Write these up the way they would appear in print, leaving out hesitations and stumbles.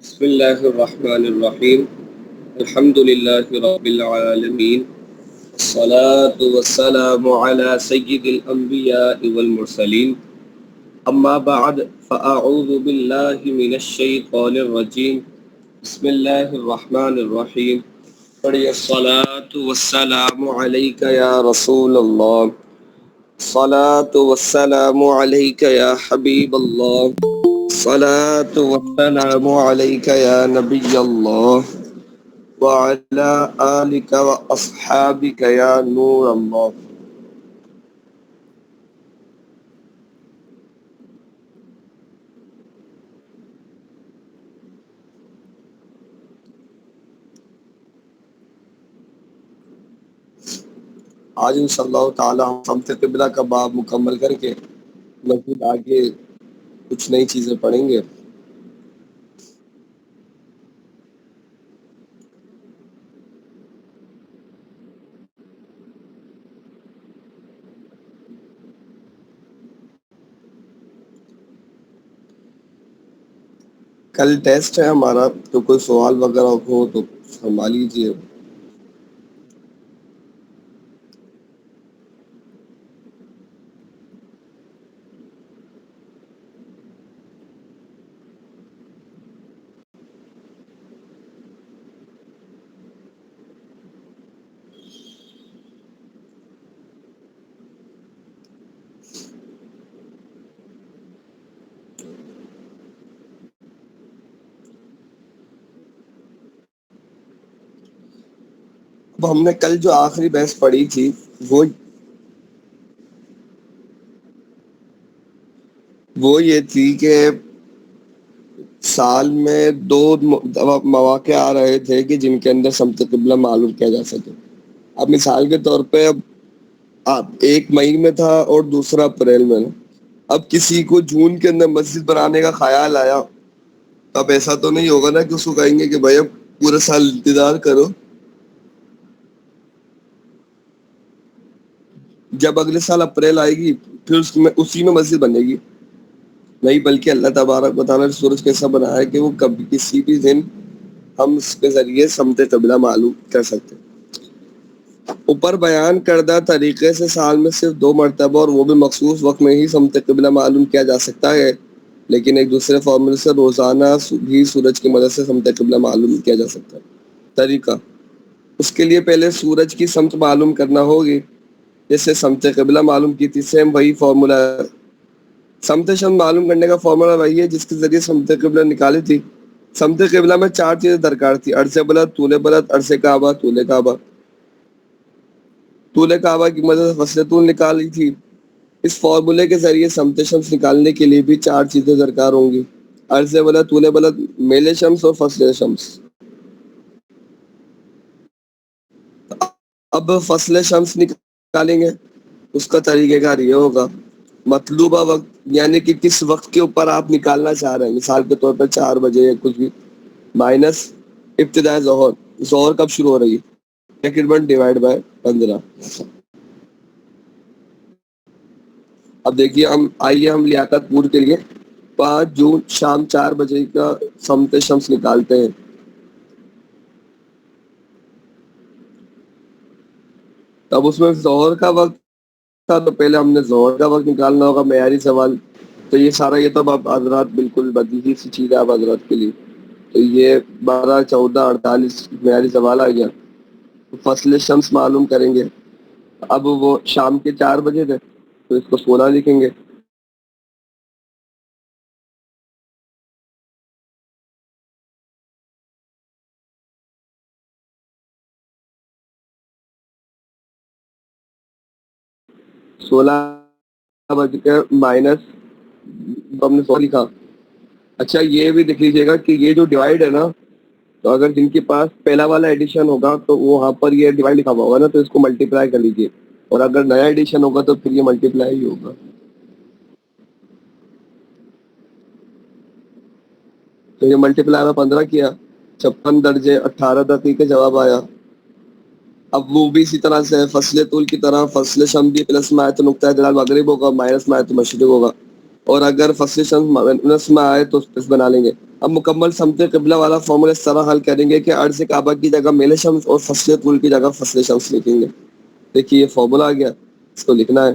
بسم اللہ الرحمن الرحیم الحمد للہ رب العالمین الصلاة والسلام علی سید الانبیاء والمرسلین اما بعد فاعوذ باللہ من الشیطان الرجیم بسم اللہ الرحمن الرحیم پڑھیے الصلاة والسلام علیک یا رسول اللہ، الصلاة والسلام علیک یا حبیب اللہ، الصلاة والسلام علیک یا نبی اللہ وعلی آلک واصحابک یا نور اللہ۔ آج انشاءاللہ تعالی ہم سمت قبلہ کا باب مکمل کر کے مزید آگے کچھ نئی چیزیں پڑھیں گے۔ کل ٹیسٹ ہے ہمارا، تو کوئی سوال وغیرہ ہو تو فرما لیجیے۔ اب ہم نے کل جو آخری بحث پڑھی تھی وہ یہ تھی کہ سال میں دو مواقع آ رہے تھے کہ جن کے اندر سمت قبلہ معلوم کیا جا سکے۔ اب مثال کے طور پہ اب ایک مئی میں تھا اور دوسرا اپریل میں۔ اب کسی کو جون کے اندر مسجد بنانے کا خیال آیا، اب ایسا تو نہیں ہوگا نا کہ اس کو کہیں گے کہ بھائی اب پورا سال انتظار کرو، جب اگلے سال اپریل آئے گی پھر اسی میں مسجد بنے گی۔ نہیں، بلکہ اللہ تبارک و تعالیٰ نے سورج کیسا بنایا ہے کہ وہ کبھی کسی بھی دن ہم اس کے ذریعے سمت قبلہ معلوم کر سکتے ہیں۔ اوپر بیان کردہ طریقے سے سال میں صرف 2 مرتبہ اور وہ بھی مخصوص وقت میں ہی سمت قبلہ معلوم کیا جا سکتا ہے، لیکن ایک دوسرے فارمولے سے روزانہ بھی سورج کی مدد سے سمت قبلہ معلوم کیا جا سکتا ہے۔ طریقہ: اس کے لیے پہلے سورج کی سمت معلوم کرنا ہوگی، جیسے سمت قبلہ معلوم کی تھی، سیم وہی فارمولہ ہے۔ سمت شمس معلوم کرنے کا فارمولہ وہی ہے جس کے ذریعے سمت قبلہ نکالی تھی۔ سمت قبلہ میں 4 چیزیں درکار تھی: عرض بلد، طول بلد، عرض کعبہ، طول کعبہ۔ طول کعبہ کی مدد سے فصل طول نکالی تھی۔ اس فارمولے کے ذریعے سمت شمس نکالنے کے لیے بھی 4 چیزیں درکار ہوں گی: عرض بلد، طول بلد، میل شمس اور فصل شمس۔ اب فصل شمس نکالیں گے، اس کا طریقہ کار یہ ہوگا: مطلوبہ وقت، یعنی کہ کس وقت کے اوپر آپ نکالنا چاہ رہے ہیں، مثال کے طور پر 4 بجے یا کچھ بھی، مائنس ابتدائے ظہر، ظہر کب شروع ہو رہی ہے، تقریباً ڈیوائڈ بائی 15۔ اب دیکھیے ہم لیاقت پور کے لیے 5 جون شام 4 بجے کا سمت شمس نکالتے ہیں۔ اب اس میں ظہر کا وقت تھا تو پہلے ہم نے ظہر کا وقت نکالنا ہوگا، معیاری سوال۔ تو یہ سارا یہ تو اب حضرات بالکل بدیہی سی چیز ہے آپ حضرات کے لیے، تو یہ 12 14 48 معیاری سوال آ گیا۔ فصل شمس معلوم کریں گے، اب وہ شام کے 4 بجے تھے تو اس کو 16 لکھیں گے۔ سولہ بج کے مائنس ہم نے 100 لکھا۔ اچھا یہ بھی دیکھ لیجیے گا کہ یہ جو ڈیوائڈ ہے نا، تو اگر جن کے پاس پہلا والا ایڈیشن ہوگا تو وہاں پر یہ ڈیوائڈ لکھا ہوا ہوگا نا، تو اس کو ملٹیپلائی کر لیجیے، اور اگر نیا ایڈیشن ہوگا تو پھر یہ ملٹیپلائی ہی ہوگا۔ تو یہ ملٹیپلائی میں 15 کیا، 56 درجے 18 دقیقے جواب آیا۔ اب وہ بھی اسی طرح سے فصل طول کی طرح فصل شمس بھی پلس میں آئے تو نقطہ دلال مغرب ہوگا، مائنس میں آئے تو مشرق ہوگا۔ اور اگر فصل شمس میں آئے تو اس بنا لیں گے. اب مکمل سمت قبلہ والا فارمولا اس طرح حل کریں گے کہ عرض کعبہ کی جگہ میل شمس اور فصل طول کی جگہ فصل شمس لکھیں گے. دیکھیے یہ فارمولا آ گیا, اس کو لکھنا ہے.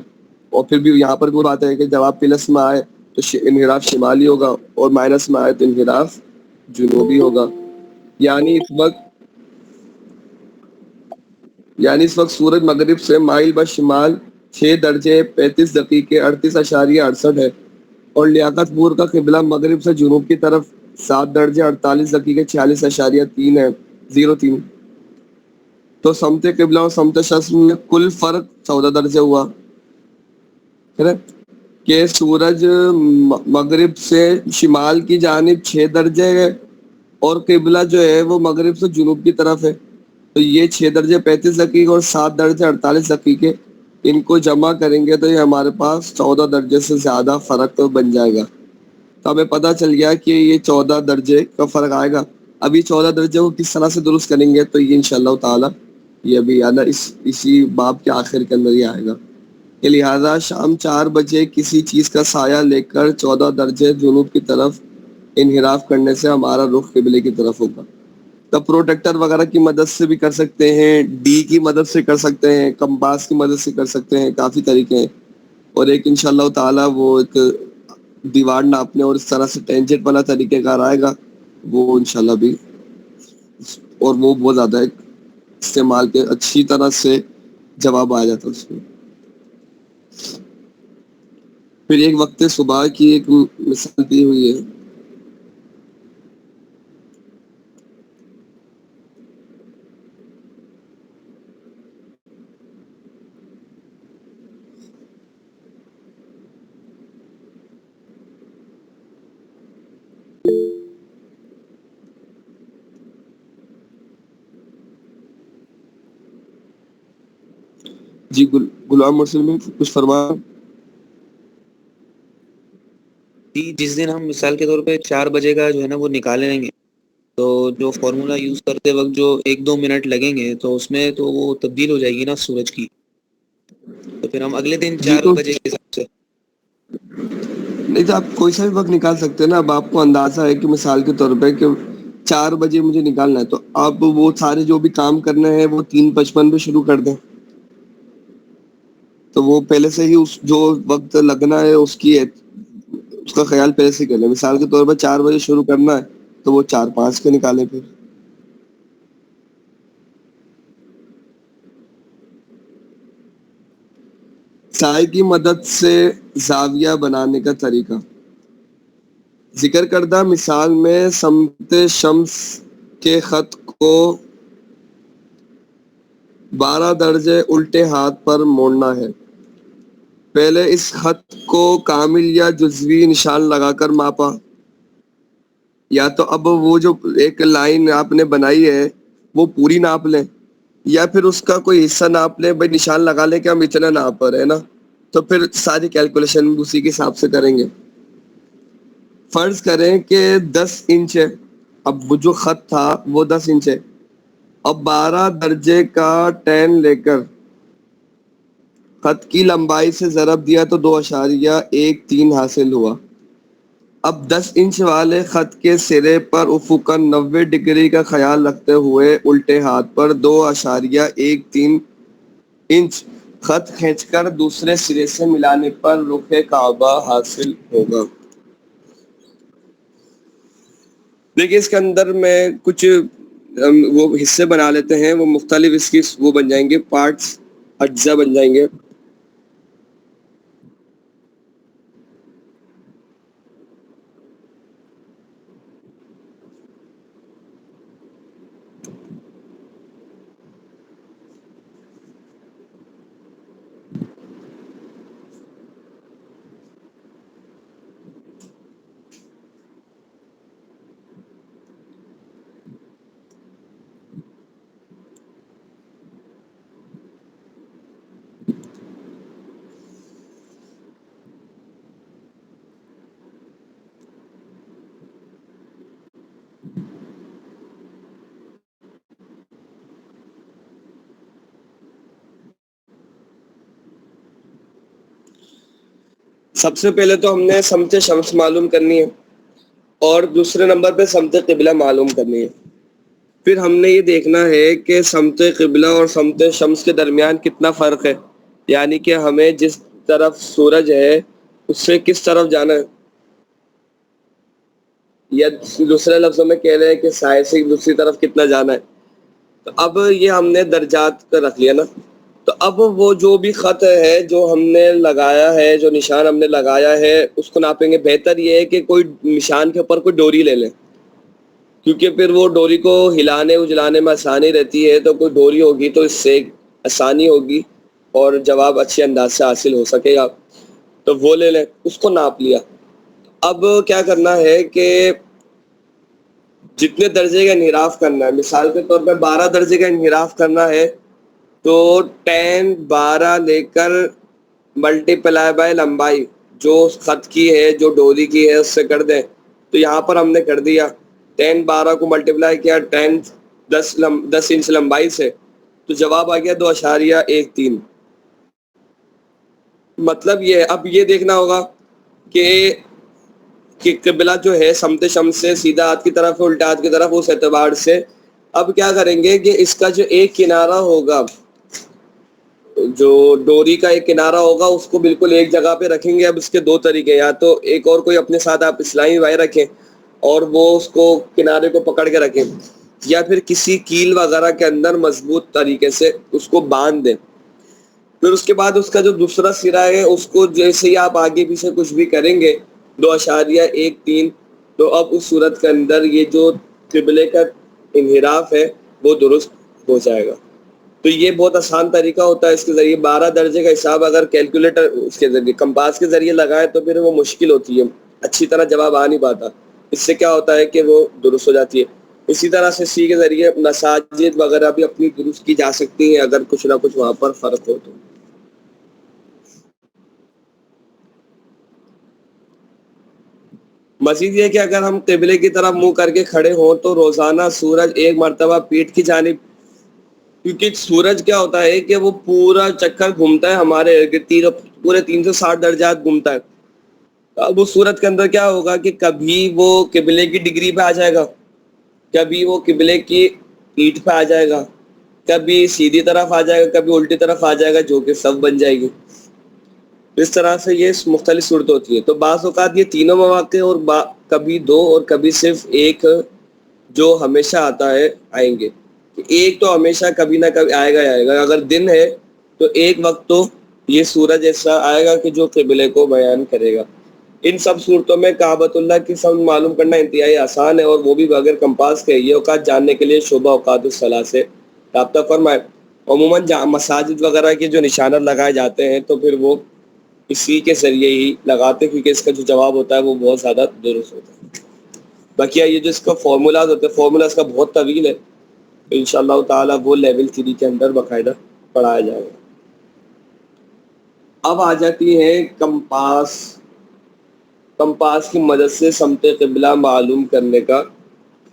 اور پھر بھی یہاں پر وہ بات ہے کہ جب آپ پلس میں آئے تو انحراف شمالی ہوگا اور مائنس میں آئے تو انحراف جنوبی ہوگا. یعنی اس وقت سورج مغرب سے مائل بشمال 6 درجے 35 دقیقے 38.68 ہے, اور لیاقت پور کا قبلہ مغرب سے جنوب کی طرف 7 درجے 48 دقیقے 46.3 ہے 03. تو سمت قبلہ اور سمت شرق میں کل فرق 14 درجے ہوا ہے نا, کہ سورج مغرب سے شمال کی جانب 6 درجے ہے اور قبلہ جو ہے وہ مغرب سے جنوب کی طرف ہے. تو یہ 6 درجے 35 دقیقے اور 7 درجے 48 دقیقے, ان کو جمع کریں گے تو یہ ہمارے پاس 14 درجے سے زیادہ فرق بن جائے گا. تو ہمیں پتہ چل گیا کہ یہ 14 درجے کا فرق آئے گا. ابھی 14 درجے کو کس طرح سے درست کریں گے تو یہ انشاءاللہ تعالی یہ ابھی اسی باب کے آخر کے اندر ہی آئے گا. کہ لہٰذا شام 4 بجے کسی چیز کا سایہ لے کر 14 درجے جنوب کی طرف انحراف کرنے سے ہمارا رخ قبلے کی طرف ہوگا. تب پروٹیکٹر وغیرہ کی مدد سے بھی کر سکتے ہیں, ڈی کی مدد سے کر سکتے ہیں, کمپاس کی مدد سے کر سکتے ہیں, کافی طریقے ہیں. اور ایک انشاءاللہ تعالی وہ ایک دیوار ناپنے اور اس طرح سے ٹینجنٹ والا طریقہ کار آئے گا, وہ انشاءاللہ بھی, اور وہ بہت زیادہ ایک استعمال کے اچھی طرح سے جواب آ جاتا اس میں. پھر ایک وقت صبح کی ایک مثال دی ہوئی ہے. جی غلام مرسل میں کچھ فرمایا. جی جس دن ہم مثال کے طور پہ 4 بجے کا جو ہے نا وہ نکالیں گے تو جو فارمولا یوز کرتے وقت جو 1-2 منٹ لگیں گے تو اس میں تو وہ تبدیل ہو جائے گی نا سورج کی. تو پھر ہم اگلے دن جی 4 تو بجے کے حساب سے نہیں تو آپ کوئی سا بھی وقت نکال سکتے ہیں نا. اب آپ کو اندازہ ہے کہ مثال کے طور پہ کہ 4 بجے مجھے نکالنا ہے, تو آپ وہ سارے جو بھی کام کرنے ہیں وہ 3:55 پہ شروع کر دیں. تو وہ پہلے سے ہی اس جو وقت لگنا ہے اس کا خیال پہلے سے کر لیں. مثال کے طور پر 4 بجے شروع کرنا ہے تو وہ 4:05 کے نکالیں. پھر سائے کی مدد سے زاویہ بنانے کا طریقہ. ذکر کردہ مثال میں سمت شمس کے خط کو 12 درجے الٹے ہاتھ پر موڑنا ہے. پہلے اس خط کو کامل یا جزوی نشان لگا کر ماپا. یا تو اب وہ جو ایک لائن آپ نے بنائی ہے وہ پوری ناپ لیں, یا پھر اس کا کوئی حصہ ناپ لیں, بھائی نشان لگا لیں کہ ہم اتنا ناپ رہے ہیں نا, تو پھر ساری کیلکولیشن اسی کے حساب سے کریں گے. فرض کریں کہ 10 انچ ہے, اب جو خط تھا وہ 10 انچ ہے. اب 12 درجے کا ٹین لے کر خط کی لمبائی سے ضرب دیا تو 2.13 حاصل ہوا. اب 10 انچ والے خط کے سرے پر افقاً 90 ڈگری کا خیال رکھتے ہوئے الٹے ہاتھ پر 2.13 انچ خط کھینچ کر دوسرے سرے سے ملانے پر رخ کعبہ حاصل ہوگا. دیکھیے اس کے اندر میں کچھ وہ حصے بنا لیتے ہیں, وہ مختلف اس کی وہ بن جائیں گے, پارٹس اجزا بن جائیں گے. سب سے پہلے تو ہم نے سمت شمس معلوم کرنی ہے اور دوسرے نمبر پہ سمت قبلہ معلوم کرنی ہے. پھر ہم نے یہ دیکھنا ہے کہ سمت قبلہ اور سمت شمس کے درمیان کتنا فرق ہے، یعنی کہ ہمیں جس طرف سورج ہے اس سے کس طرف جانا ہے، یا دوسرے لفظوں میں کہہ رہے ہیں کہ سائے سے دوسری طرف کتنا جانا ہے. تو اب یہ ہم نے درجات کا رکھ لیا نا. تو اب وہ جو بھی خط ہے جو ہم نے لگایا ہے، جو نشان ہم نے لگایا ہے، اس کو ناپیں گے. بہتر یہ ہے کہ کوئی نشان کے اوپر کوئی ڈوری لے لیں، کیونکہ پھر وہ ڈوری کو ہلانے اجلانے میں آسانی رہتی ہے. تو کوئی ڈوری ہوگی تو اس سے آسانی ہوگی اور جواب اچھے انداز سے حاصل ہو سکے گا. تو وہ لے لیں، اس کو ناپ لیا. اب کیا کرنا ہے کہ جتنے درجے کا انحراف کرنا ہے، مثال کے طور پہ 12 درجے کا انحراف کرنا ہے تو 10 12 لے کر ملٹی پلائی بائی لمبائی جو خط کی ہے، جو ڈوری کی ہے، اس سے کر دیں. تو یہاں پر ہم نے کر دیا 10 12 کو ملٹیپلائی کیا 10 انچ لمبائی سے، تو جواب آ گیا 2.13. مطلب یہ ہے، اب یہ دیکھنا ہوگا کہ قبلہ جو ہے سمت شمس سے سیدھا ہاتھ کی طرف ہے، الٹا ہاتھ کی طرف. اس اعتبار سے اب کیا کریں گے کہ اس کا جو ایک کنارہ ہوگا، جو ڈوری کا ایک کنارہ ہوگا، اس کو بالکل ایک جگہ پہ رکھیں گے. اب اس کے دو طریقے، یا تو ایک اور کوئی اپنے ساتھ آپ اسلامی بھائی رکھیں اور وہ اس کو کنارے کو پکڑ کے رکھیں، یا پھر کسی کیل وغیرہ کے اندر مضبوط طریقے سے اس کو باندھ دیں. پھر اس کے بعد اس کا جو دوسرا سرا ہے اس کو جیسے ہی آپ آگے پیچھے کچھ بھی کریں گے 2.13، تو اب اس صورت کے اندر یہ جو قبلے کا انحراف ہے وہ درست ہو جائے گا. تو یہ بہت آسان طریقہ ہوتا ہے. اس کے ذریعے 12 درجے کا حساب اگر کیلکولیٹر اس کے ذریعے کمپاس کے ذریعے لگائے تو پھر وہ مشکل ہوتی ہے، اچھی طرح جواب آ نہیں پاتا. اس سے کیا ہوتا ہے کہ وہ درست ہو جاتی ہے. اسی طرح سے سی کے ذریعے مساجد وغیرہ بھی اپنی درست کی جا سکتی ہیں اگر کچھ نہ کچھ وہاں پر فرق ہو تو. مزید یہ کہ اگر ہم قبلے کی طرف منہ کر کے کھڑے ہوں تو روزانہ سورج ایک مرتبہ پیٹھ کی جانب، کیونکہ سورج کیا ہوتا ہے کہ وہ پورا چکر گھومتا ہے ہمارے پورے 360 درجات گھومتا ہے. اب اس صورت کے اندر کیا ہوگا کہ کبھی وہ قبلے کی ڈگری پہ آ جائے گا، کبھی وہ قبلے کی پیٹھ پہ آ جائے گا، کبھی سیدھی طرف آ جائے گا، کبھی الٹی طرف آ جائے گا، جو کہ سب بن جائے گی. اس طرح سے یہ مختلف صورت ہوتی ہے. تو بعض اوقات یہ تینوں مواقع اور کبھی دو اور کبھی صرف ایک جو ہمیشہ آتا ہے آئیں گے. ایک تو ہمیشہ کبھی نہ کبھی آئے گا ہی آئے گا. اگر دن ہے تو ایک وقت تو یہ سورج ایسا آئے گا کہ جو قبلے کو بیان کرے گا. ان سب صورتوں میں کعبۃ اللہ کی سمت معلوم کرنا انتہائی آسان ہے، اور وہ بھی بغیر کمپاس کے. یہ اوقات جاننے کے لیے شعبہ اوقات الصلاح سے رابطہ فرمائے. عموماً مساجد وغیرہ کے جو نشانات لگائے جاتے ہیں تو پھر وہ اسی کے ذریعے ہی لگاتے، کیونکہ اس کا جو جواب ہوتا ہے وہ بہت زیادہ درست ہوتا ہے. باقی یہ جو اس کا فارمولاز ہوتے ہیں، فارمولا اس کا بہت طویل ہے، انشاءاللہ تعالیٰ وہ لیول 3 کے اندر باقاعدہ پڑھایا جائے گا. اب آ جاتی ہے کمپاس. کمپاس کی مدد سے سمت قبلہ معلوم کرنے کا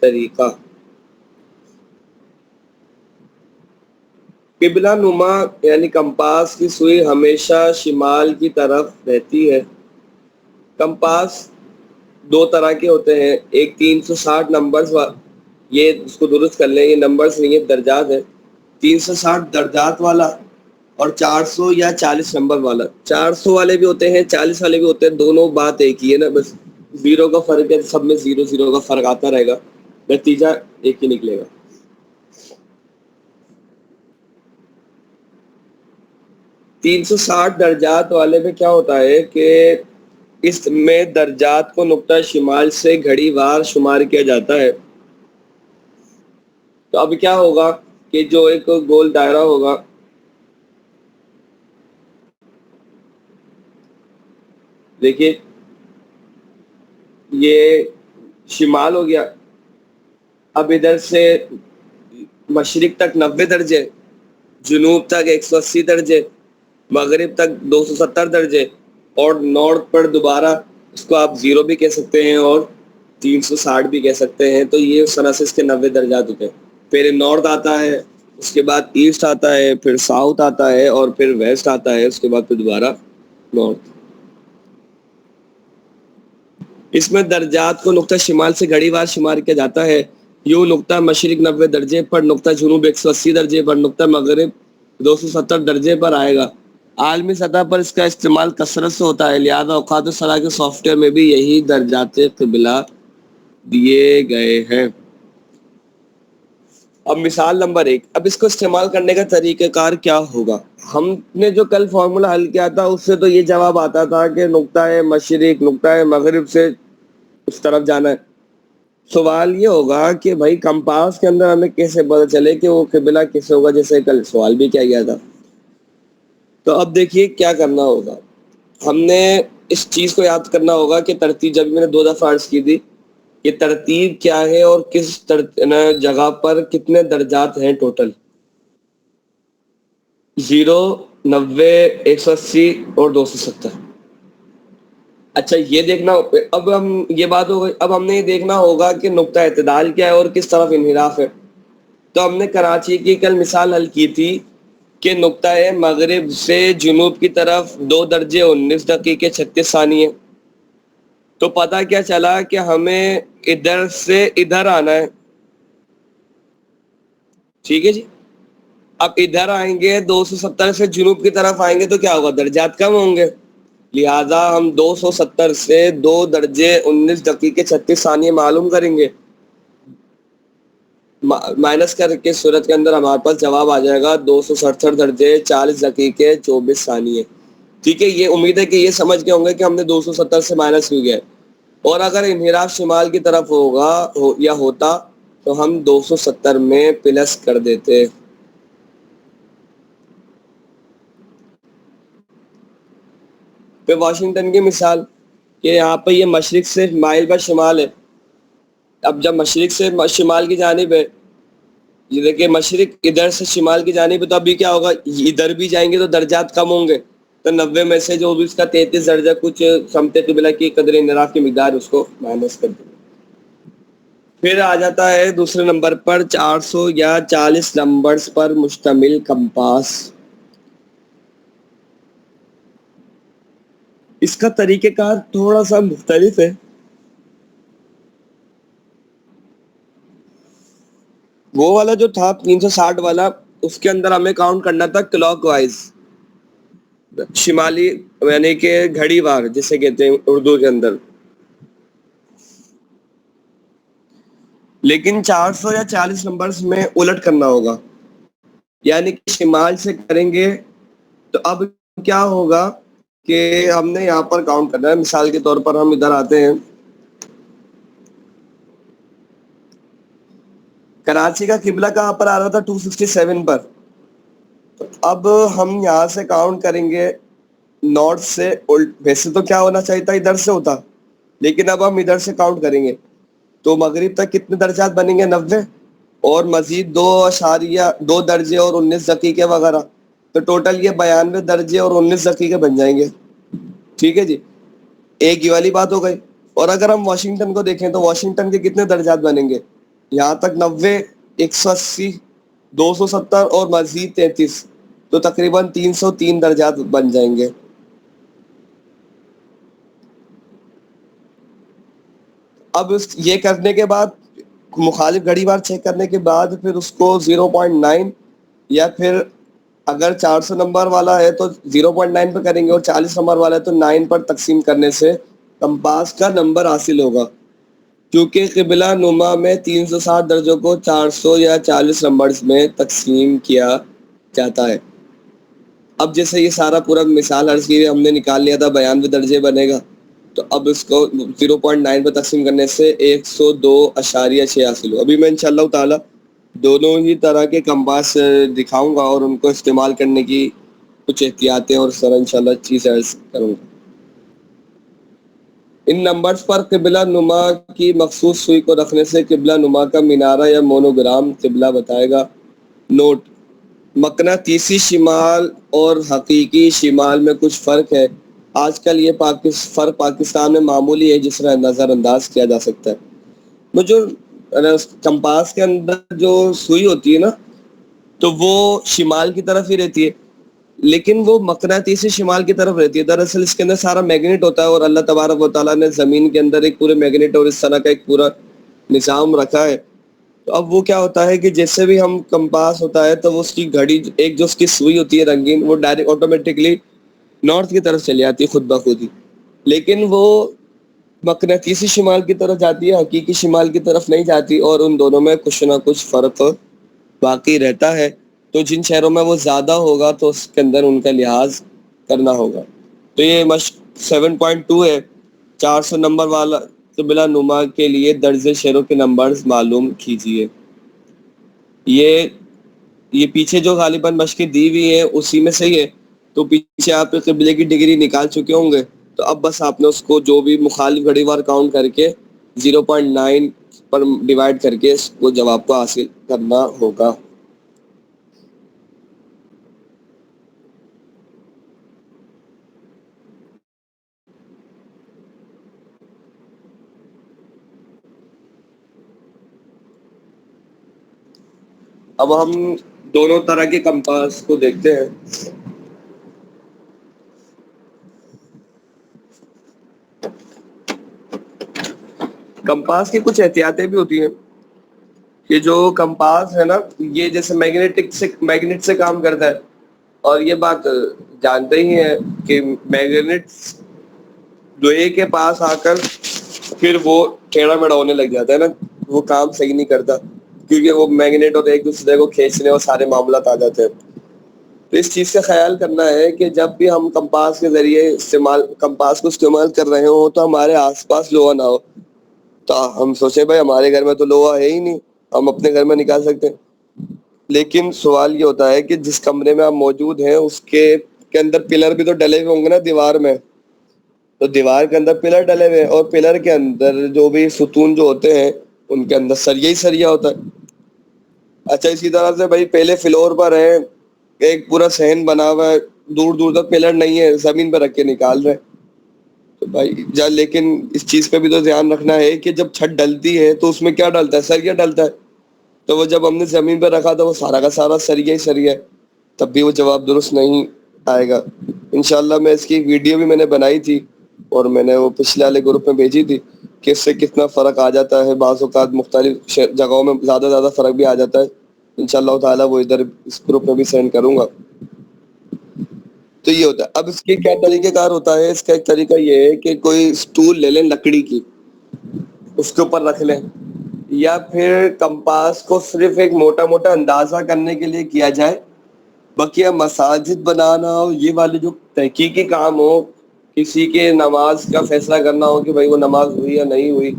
طریقہ. قبلہ نما یعنی کمپاس کی سوئی ہمیشہ شمال کی طرف رہتی ہے. کمپاس دو طرح کے ہوتے ہیں، ایک 360 نمبرز، یہ اس کو درست کر لیں، یہ نمبرز نہیں ہے درجات ہے. 360 درجات والا اور 400 یا 40 نمبر والا. 400 والے بھی ہوتے ہیں، 40 والے بھی ہوتے ہیں، دونوں بات ایک ہی ہے نا، بس زیرو کا فرق ہے. سب میں زیرو زیرو کا فرق آتا رہے گا، نتیجہ ایک ہی نکلے گا. 360 درجات والے میں کیا ہوتا ہے کہ اس میں درجات کو نقطہ شمال سے گھڑی وار شمار کیا جاتا ہے. تو اب کیا ہوگا کہ جو ایک گول دائرہ ہوگا، دیکھیے یہ شمال ہو گیا. اب ادھر سے مشرق تک 90 درجے، جنوب تک 180 درجے، مغرب تک 270 درجے، اور نارتھ پر دوبارہ اس کو آپ 0 بھی کہہ سکتے ہیں اور 360 بھی کہہ سکتے ہیں. تو یہ اس طرح سے اس کے 90 درجات ہوتے ہیں. پھر نارتھ آتا ہے، اس کے بعد ایسٹ آتا ہے، پھر ساؤتھ آتا ہے، اور پھر ویسٹ آتا ہے، اس کے بعد پھر دوبارہ نارتھ. اس میں درجات کو نقطہ شمال سے گھڑی وار شمار کیا جاتا ہے. یوں نقطہ مشرق 90 درجے پر، نقطہ جنوب 180 درجے پر، نقطہ مغرب 270 درجے پر آئے گا. عالمی سطح پر اس کا استعمال کثرت سے ہوتا ہے، لہذا اوقات صلاح کے سافٹ ویئر میں بھی یہی درجات قبلہ دیے گئے ہیں. اب مثال نمبر 1. اب اس کو استعمال کرنے کا طریقہ کار کیا ہوگا؟ ہم نے جو کل فارمولا حل کیا تھا اس سے تو یہ جواب آتا تھا کہ نقطہ مشرق نقطہ مغرب سے اس طرف جانا ہے. سوال یہ ہوگا کہ بھائی کمپاس کے اندر ہمیں کیسے پتہ چلے کہ وہ قبلہ کیسے ہوگا، جیسے کل سوال بھی کیا گیا تھا. تو اب دیکھیے کیا کرنا ہوگا. ہم نے اس چیز کو یاد کرنا ہوگا کہ ترتیب جب میں نے 2 دفعہ عرض کی تھی کہ ترتیب کیا ہے اور کس جگہ پر کتنے درجات ہیں ٹوٹل. 0، 90، 180 اور 270. اچھا یہ دیکھنا، اب ہم یہ بات ہو گئی. اب ہم نے یہ دیکھنا ہوگا کہ نقطہ اعتدال کیا ہے اور کس طرف انحراف ہے. تو ہم نے کراچی کی کل مثال حل کی تھی کہ نقطہ مغرب سے جنوب کی طرف 2 درجے 19 دقیقے 36 ثانیے. تو پتہ کیا چلا کہ ہمیں ادھر سے ادھر آنا ہے. ٹھیک ہے جی. اب ادھر آئیں گے 270 سے جنوب کی طرف آئیں گے تو کیا ہوگا؟ درجات کم ہوں گے. لہذا ہم 270 سے 2 درجے 19 دقیقے 36 ثانیے معلوم کریں گے. مائنس کر کے صورت کے اندر ہمارے پاس جواب آ جائے گا 267 درجے 40 دقیقے 24 ثانیے. ٹھیک ہے. یہ امید ہے کہ یہ سمجھ کے ہوں گے کہ ہم نے 270 سے مائنس کیوں گیا. اور اگر انحراف شمال کی طرف ہوگا یا ہوتا تو ہم 270 میں پلس کر دیتے. پھر واشنگٹن کی مثال کہ یہاں پہ یہ مشرق سے مائل بر شمال ہے. اب جب مشرق سے شمال کی جانب ہے، یہ دیکھیں مشرق ادھر سے شمال کی جانب ہے، تو ابھی کیا ہوگا؟ ادھر بھی جائیں گے تو درجات کم ہوں گے. تو 90 میں سے جو بھی اس کا 33 درجہ کچھ سمت قبلہ کی قدر انحراف کی مقدار اس کو مائنس کر دیں. پھر آ جاتا ہے دوسرے نمبر پر 400 یا 40 نمبرز پر مشتمل کمپاس. اس کا طریقہ کار تھوڑا سا مختلف ہے. وہ والا جو تھا 360 والا، اس کے اندر ہمیں کاؤنٹ کرنا تھا کلاک وائز، شمالی، یعنی کہ گھڑی وار جسے کہتے ہیں اردو کے اندر. لیکن 400 یا 40 نمبرز میں الٹ کرنا ہوگا، یعنی کہ شمال سے کریں گے. تو اب کیا ہوگا کہ ہم نے یہاں پر کاؤنٹ کرنا ہے. مثال کے طور پر ہم ادھر آتے ہیں، کراچی کا قبلہ کہاں پر آ رہا تھا؟ 267 پر. تو اب ہم یہاں سے کاؤنٹ کریں گے نارتھ سے. ویسے تو کیا ہونا چاہیے تھا؟ ادھر سے ہوتا، لیکن اب ہم ادھر سے کاؤنٹ کریں گے تو مغرب تک کتنے درجات بنیں گے؟ 90 اور مزید 2.2 درجے اور 19 دقیقے وغیرہ. تو ٹوٹل یہ 92 درجے اور 19 دقیقے بن جائیں گے. ٹھیک ہے جی. ایک یہ والی بات ہو گئی. اور اگر ہم واشنگٹن کو دیکھیں تو واشنگٹن کے کتنے درجات بنیں گے؟ یہاں تک 90، 180، 270 اور مزید 33، تو تقریباً 303 درجات بن جائیں گے. اب یہ کرنے کے بعد مخالف گھڑی وار چیک کرنے کے بعد پھر اس کو 0.9، یا پھر اگر 400 نمبر والا ہے تو 0.9 پہ کریں گے اور 40 نمبر والا ہے تو 9 پر تقسیم کرنے سے کمپاس کا نمبر حاصل ہوگا. کیونکہ قبلہ نما میں 360 درجوں کو 400 یا 40 نمبرز میں تقسیم کیا جاتا ہے. اب جیسے یہ سارا پورا مثال عرض کی ہم نے نکال لیا تھا 92 درجے بنے گا، تو اب اس کو 0.9 پہ تقسیم کرنے سے 102.6 حاصل ہو. ابھی میں انشاءاللہ تعالی دونوں ہی طرح کے کمپاس دکھاؤں گا اور ان کو استعمال کرنے کی کچھ احتیاطیں اور سر انشاءاللہ چیز عرض کروں گا. ان نمبرز پر قبلہ نما کی مخصوص سوئی کو رکھنے سے قبلہ نما کا منارہ یا مونوگرام قبلہ بتائے گا. نوٹ: مقناطیسی شمال اور حقیقی شمال میں کچھ فرق ہے. آج کل یہ فرق پاکستان میں معمولی ہے، جس طرح نظر انداز کیا جا سکتا ہے. وہ جو کمپاس کے اندر جو سوئی ہوتی ہے نا، تو وہ شمال کی طرف ہی رہتی ہے، لیکن وہ مقناطیسی شمال کی طرف رہتی ہے. دراصل اس کے اندر سارا میگنیٹ ہوتا ہے اور اللہ تبارک و تعالیٰ نے زمین کے اندر ایک پورے میگنیٹ اور اس طرح کا ایک پورا نظام رکھا ہے. تو اب وہ کیا ہوتا ہے کہ جیسے بھی ہم کمپاس ہوتا ہے تو وہ اس کی گھڑی ایک جو اس کی سوئی ہوتی ہے رنگین وہ ڈائریکٹ آٹومیٹکلی نارتھ کی طرف چلی آتی ہے خود بخود ہی. لیکن وہ مقناطیسی شمال کی طرف جاتی ہے, حقیقی شمال کی طرف نہیں جاتی, اور ان دونوں میں کچھ نہ کچھ فرق باقی رہتا ہے. تو جن شہروں میں وہ زیادہ ہوگا تو اس کے اندر ان کا لحاظ کرنا ہوگا. تو یہ مشق 7.2 ہے. 400 نمبر والا قبلہ نما کے لیے درج شہروں کے نمبرز معلوم کیجیے. یہ پیچھے جو غالباً مشقیں دی ہوئی ہیں اسی میں صحیح ہے. تو پیچھے آپ قبلے کی ڈگری نکال چکے ہوں گے, تو اب بس آپ نے اس کو جو بھی مخالف گھڑی وار کاؤنٹ کر کے 0.9 پر ڈیوائڈ کر کے اس کو جواب کو حاصل کرنا ہوگا. اب ہم دونوں طرح کے کمپاس کو دیکھتے ہیں. کمپاس کی کچھ احتیاطیں بھی ہوتی ہیں کہ جو کمپاس ہے نا یہ جیسے میگنیٹ سے کام کرتا ہے, اور یہ بات جانتے ہی ہیں کہ میگنیٹ لوہے کے پاس آ کر پھر وہ ٹیڑھا میڑھا ہونے لگ جاتا ہے نا, وہ کام صحیح نہیں کرتا کیونکہ وہ میگنیٹ اور ایک دوسرے کو کھینچنے اور سارے معاملات آ جاتے ہیں. تو اس چیز کا خیال کرنا ہے کہ جب بھی ہم کمپاس کے ذریعے کمپاس کو استعمال کر رہے ہوں تو ہمارے آس پاس لوہا نہ ہو. تو ہم سوچیں بھائی ہمارے گھر میں تو لوہا ہے ہی نہیں, ہم اپنے گھر میں نکال سکتے ہیں. لیکن سوال یہ ہوتا ہے کہ جس کمرے میں آپ موجود ہیں اس کے اندر پلر بھی تو ڈلے ہوئے ہوں گے نا دیوار میں. تو دیوار کے اندر پلر ڈلے ہوئے اور پلر کے اندر جو بھی ستون جو ہوتے ہیں ان کے اندر سریا ہی سریا ہوتا ہے. اچھا اسی طرح سے بھائی پہلے فلور پر ہے, ایک پورا صحن بنا ہوا ہے, دور دور تک پلر نہیں ہے, زمین پہ رکھ کے نکال رہے. تو بھائی لیکن اس چیز پہ بھی تو دھیان رکھنا ہے کہ جب چھت ڈلتی ہے تو اس میں کیا ڈلتا ہے, سریا ڈلتا ہے. تو وہ جب ہم نے زمین پہ رکھا تھا وہ سارا کا سارا سریا ہی سریا ہے, تب بھی وہ جواب درست نہیں آئے گا. انشاءاللہ میں اس کی ایک ویڈیو بھی میں نے بنائی تھی اور میں نے وہ پچھلے والے گروپ میں بھیجی تھی کہ اس سے کتنا فرق آ جاتا ہے. بعض اوقات مختلف جگہوں میں زیادہ فرق بھی آ جاتا ہے. انشاءاللہ تعالیٰ وہ ادھر اس گروپ میں بھی سینڈ کروں گا. تو یہ ہوتا ہے. اب اس کے کیا طریقہ کار ہوتا ہے, اس کا ایک طریقہ یہ ہے کہ کوئی سٹول لے لیں لکڑی کی, اس کے اوپر رکھ لیں, یا پھر کمپاس کو صرف ایک موٹا موٹا اندازہ کرنے کے لیے کیا جائے. بقیہ مساجد بنانا ہو, یہ والے جو تحقیقی کام ہو, کسی کے نماز کا فیصلہ کرنا ہو کہ بھائی وہ نماز ہوئی یا نہیں ہوئی,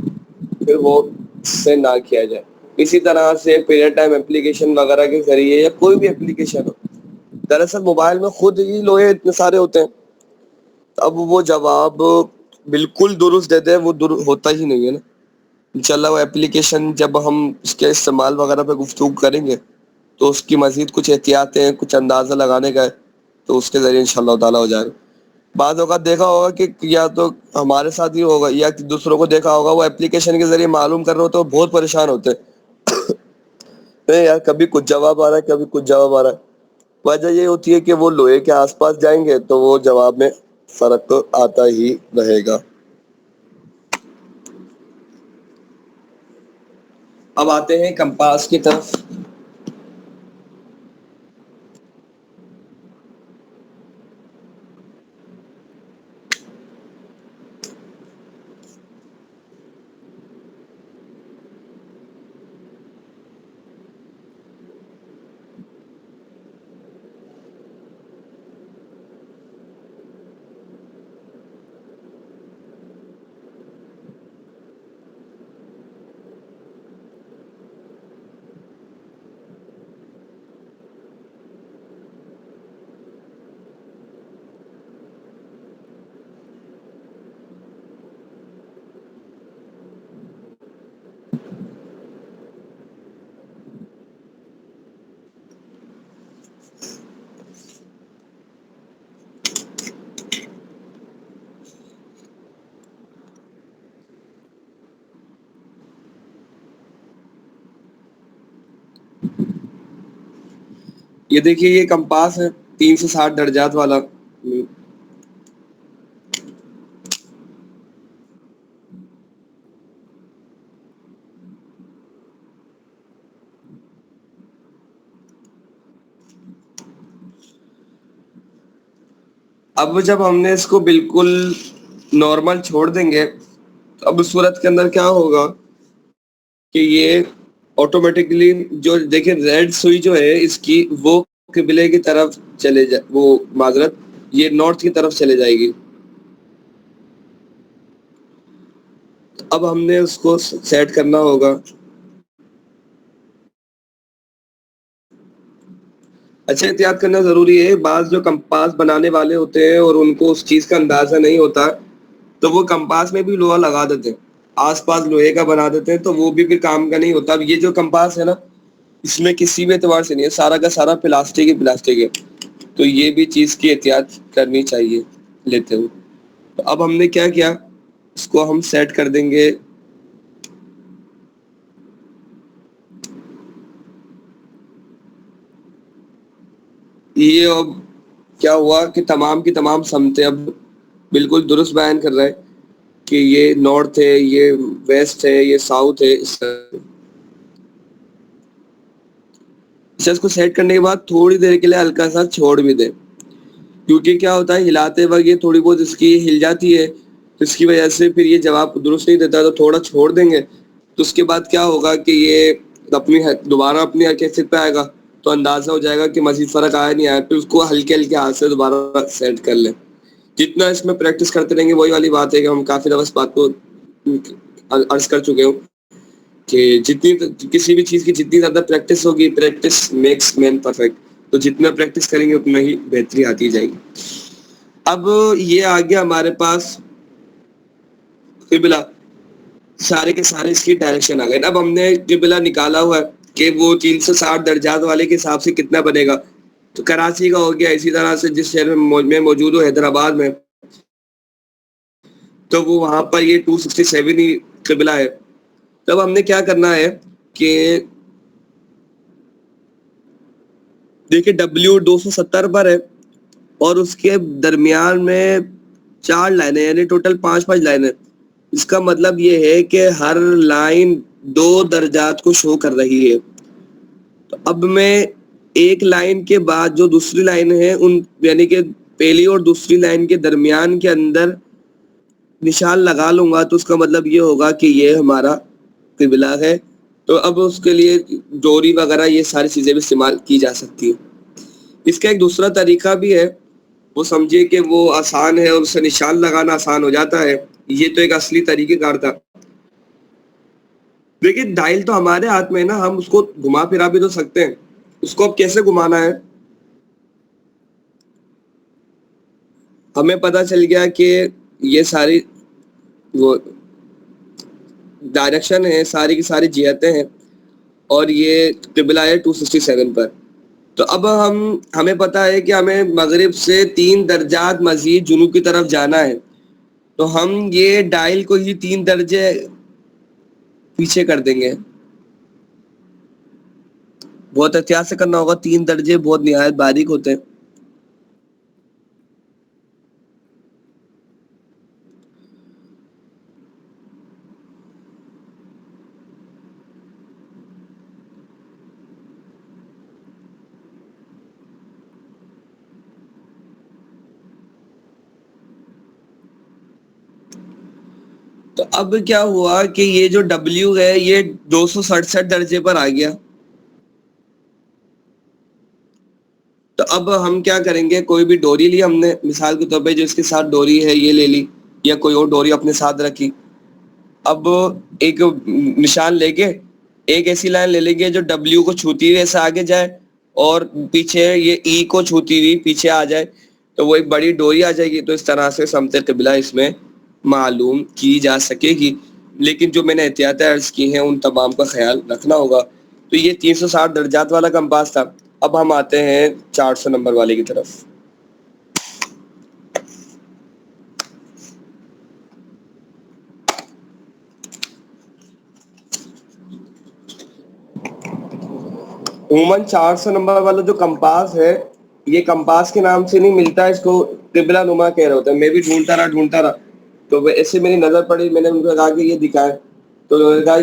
پھر وہ سے نہ کیا جائے. اسی طرح سے پیریڈ ٹائم اپلیکیشن وغیرہ کے ذریعے یا کوئی بھی اپلیکیشن ہو, دراصل موبائل میں خود ہی لوہے اتنے سارے ہوتے ہیں, اب وہ جواب بالکل درست دیتے ہیں وہ ہوتا ہی نہیں ہے نا. انشاءاللہ وہ اپلیکیشن جب ہم اس کے استعمال وغیرہ پہ گفتگو کریں گے تو اس کی مزید کچھ احتیاطیں ہیں, کچھ اندازہ لگانے کا ہے, تو اس کے ذریعے انشاءاللہ تعالیٰ ہو جائے گا. بعض اوقات دیکھا ہوگا کہ یا تو ہمارے ساتھ ہی ہوگا یا دوسروں کو دیکھا ہوگا وہ اپلیکیشن کے ذریعے معلوم کر رہے ہو تو بہت پریشان ہوتے ہیں یار, کبھی کچھ جواب آ رہا ہے کبھی کچھ جواب آ رہا ہے. وجہ یہ ہوتی ہے کہ وہ لوہے کے آس پاس جائیں گے تو وہ جواب میں فرق تو آتا ہی رہے گا. اب آتے ہیں کمپاس کی طرف. یہ دیکھیے یہ کمپاس ہے, 360 درجات والا. اب جب ہم نے اس کو بالکل نارمل چھوڑ دیں گے تو اب اس صورت کے اندر کیا ہوگا کہ یہ آٹومیٹکلی جو دیکھیں ریڈ سوئی جو ہے اس کی وہ قبلے کی طرف چلے جائے, وہ معذرت یہ نارتھ کی طرف چلے جائے گی. اب ہم نے اس کو سیٹ کرنا ہوگا. اچھا احتیاط کرنا ضروری ہے, بعض جو کمپاس بنانے والے ہوتے ہیں اور ان کو اس چیز کا اندازہ نہیں ہوتا تو وہ کمپاس میں بھی لوہا لگا دیتے ہیں, آس پاس لوہے کا بنا دیتے ہیں, تو وہ بھی پھر کام کا نہیں ہوتا. اب یہ جو کمپاس ہے نا اس میں کسی بھی اعتبار سے نہیں ہے, سارا کا سارا پلاسٹک ہی پلاسٹک ہے, تو یہ بھی چیز کی احتیاط کرنی چاہیے لیتے ہوئے. تو اب ہم نے کیا کیا, اس کو ہم سیٹ کر دیں گے. یہ اب کیا ہوا کہ تمام کی تمام سمتیں اب بالکل درست بیان کر رہا ہے کہ یہ نارتھ ہے, یہ ویسٹ ہے, یہ ساؤتھ ہے. اس کو سیٹ کرنے کے بعد تھوڑی دیر کے لیے ہلکا سا چھوڑ بھی دیں, کیونکہ کیا ہوتا ہے ہلاتے وقت یہ تھوڑی بہت اس کی ہل جاتی ہے, تو اس کی وجہ سے پھر یہ جواب درست نہیں دیتا, تو تھوڑا چھوڑ دیں گے. تو اس کے بعد کیا ہوگا کہ یہ دوبارہ اپنی حیثیت پہ آئے گا, تو اندازہ ہو جائے گا کہ مزید فرق آیا نہیں آیا, پھر اس کو ہلکے ہلکے ہاتھ سے دوبارہ سیٹ کر لیں. جتنا اس میں پریکٹس کرتے رہیں گے وہی والی بات ہے کہ ہم کافی دفعہ اس بات کو عرض کر چکے ہوں کہ جتنی کسی بھی چیز کی جتنی زیادہ پریکٹس ہوگی, پریکٹس میکس مین پرفیکٹ, تو جتنا پریکٹس کریں گے اتنا ہی بہتری آتی جائے گی. اب یہ آ گیا ہمارے پاس قبلہ, سارے کے سارے اس کی ڈائریکشن آ گئے. اب ہم نے قبلہ نکالا ہوا ہے کہ وہ 360 درجات والے کے حساب سے کتنا بنے گا, تو کراچی کا ہو گیا. اسی طرح سے جس شہر میں موجود ہو حیدرآباد میں, تو وہ وہاں پر یہ 267 ہی قبلہ ہے. تب ہم نے کیا کرنا ہے کہ دیکھیں ڈبلیو 270 پر ہے اور اس کے درمیان میں 4 لائنیں, یعنی ٹوٹل 5 لائنیں. اس کا مطلب یہ ہے کہ ہر لائن 2 درجات کو شو کر رہی ہے. تو اب میں ایک لائن کے بعد جو دوسری لائن ہے ان یعنی کہ پہلی اور دوسری لائن کے درمیان کے اندر نشان لگا لوں گا, تو اس کا مطلب یہ ہوگا کہ یہ ہمارا قبلہ ہے. تو اب اس کے لیے ڈوری وغیرہ یہ ساری چیزیں بھی استعمال کی جا سکتی ہیں. اس کا ایک دوسرا طریقہ بھی ہے, وہ سمجھے کہ وہ آسان ہے اور اس سے نشان لگانا آسان ہو جاتا ہے. یہ تو ایک اصلی طریقہ کار تھا. دیکھیں ڈائل تو ہمارے ہاتھ میں ہے نا, ہم اس کو گھما پھرا بھی تو سکتے ہیں. اس کو اب کیسے گھمانا ہے, ہمیں پتا چل گیا کہ یہ ساری وہ ڈائریکشن ہے, ساری کی ساری جہتیں ہیں, اور یہ قبلہ ہے 267 پر. تو اب ہمیں پتا ہے کہ ہمیں مغرب سے 3 درجات مزید جنوب کی طرف جانا ہے, تو ہم یہ ڈائل کو ہی 3 درجے پیچھے کر دیں گے. بہت احتیاط سے کرنا ہوگا, 3 درجے بہت نہایت باریک ہوتے ہیں. تو اب کیا ہوا کہ یہ جو ڈبلیو ہے یہ 267 درجے پر آ گیا. تو اب ہم کیا کریں گے, کوئی بھی ڈوری لی ہم نے مثال کے طور پہ, جو اس کے ساتھ ڈوری ہے یہ لے لی, یا کوئی اور ڈوری اپنے ساتھ رکھی. اب ایک نشان لے کے ایک ایسی لائن لے لیں گے جو ڈبلیو کو چھوتی ہوئی ایسے آگے جائے اور پیچھے یہ ای کو چھوتی ہوئی پیچھے آ جائے, تو وہ ایک بڑی ڈوری آ جائے گی. تو اس طرح سے سمت قبلہ اس میں معلوم کی جا سکے گی. لیکن جو میں نے احتیاطیں عرض کی ہیں ان تمام کا خیال رکھنا ہوگا. تو یہ 360 درجات والا کمپاس تھا. اب ہم آتے ہیں 400 نمبر والے کی طرف. عموماً 400 نمبر والا جو کمپاس ہے یہ کمپاس کے نام سے نہیں ملتا، اس کو قبلہ نما کہہ رہے ہوتے ہیں. میں بھی ڈھونڈتا رہا تو ایسے میری نظر پڑی، میں نے ان کو کہا کہ یہ دکھائے، تو انہوں نے کہا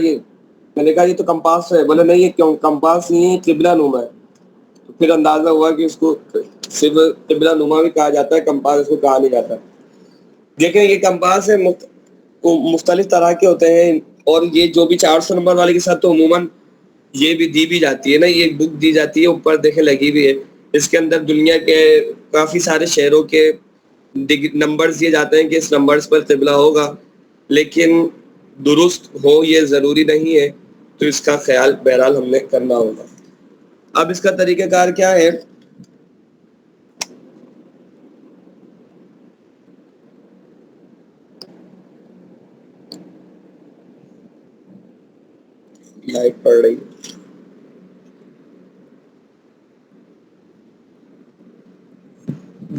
میں نے کہا یہ تو کمپاس ہے. بولے نہیں، یہ کیوں کمپاس نہیں ہے، قبلہ نما ہے. تو پھر اندازہ ہوا کہ اس کو صرف قبلہ نما بھی کہا جاتا ہے، کمپاس اس کو کہا نہیں جاتا. دیکھیں یہ کمپاس ہے، مختلف طرح کے ہوتے ہیں، اور یہ جو بھی 400 نمبر والے کے ساتھ تو عموماً یہ بھی دی بھی جاتی ہے نا، یہ بک دی جاتی ہے، اوپر دیکھیں لگی بھی ہے. اس کے اندر دنیا کے کافی سارے شہروں کے نمبرز دیے جاتے ہیں کہ اس نمبرز پر قبلہ ہوگا، لیکن درست ہو یہ ضروری نہیں ہے، تو اس کا خیال بہرحال ہم نے کرنا ہوگا. اب اس کا طریقہ کار کیا ہے؟ لائٹ پڑ رہی ہے.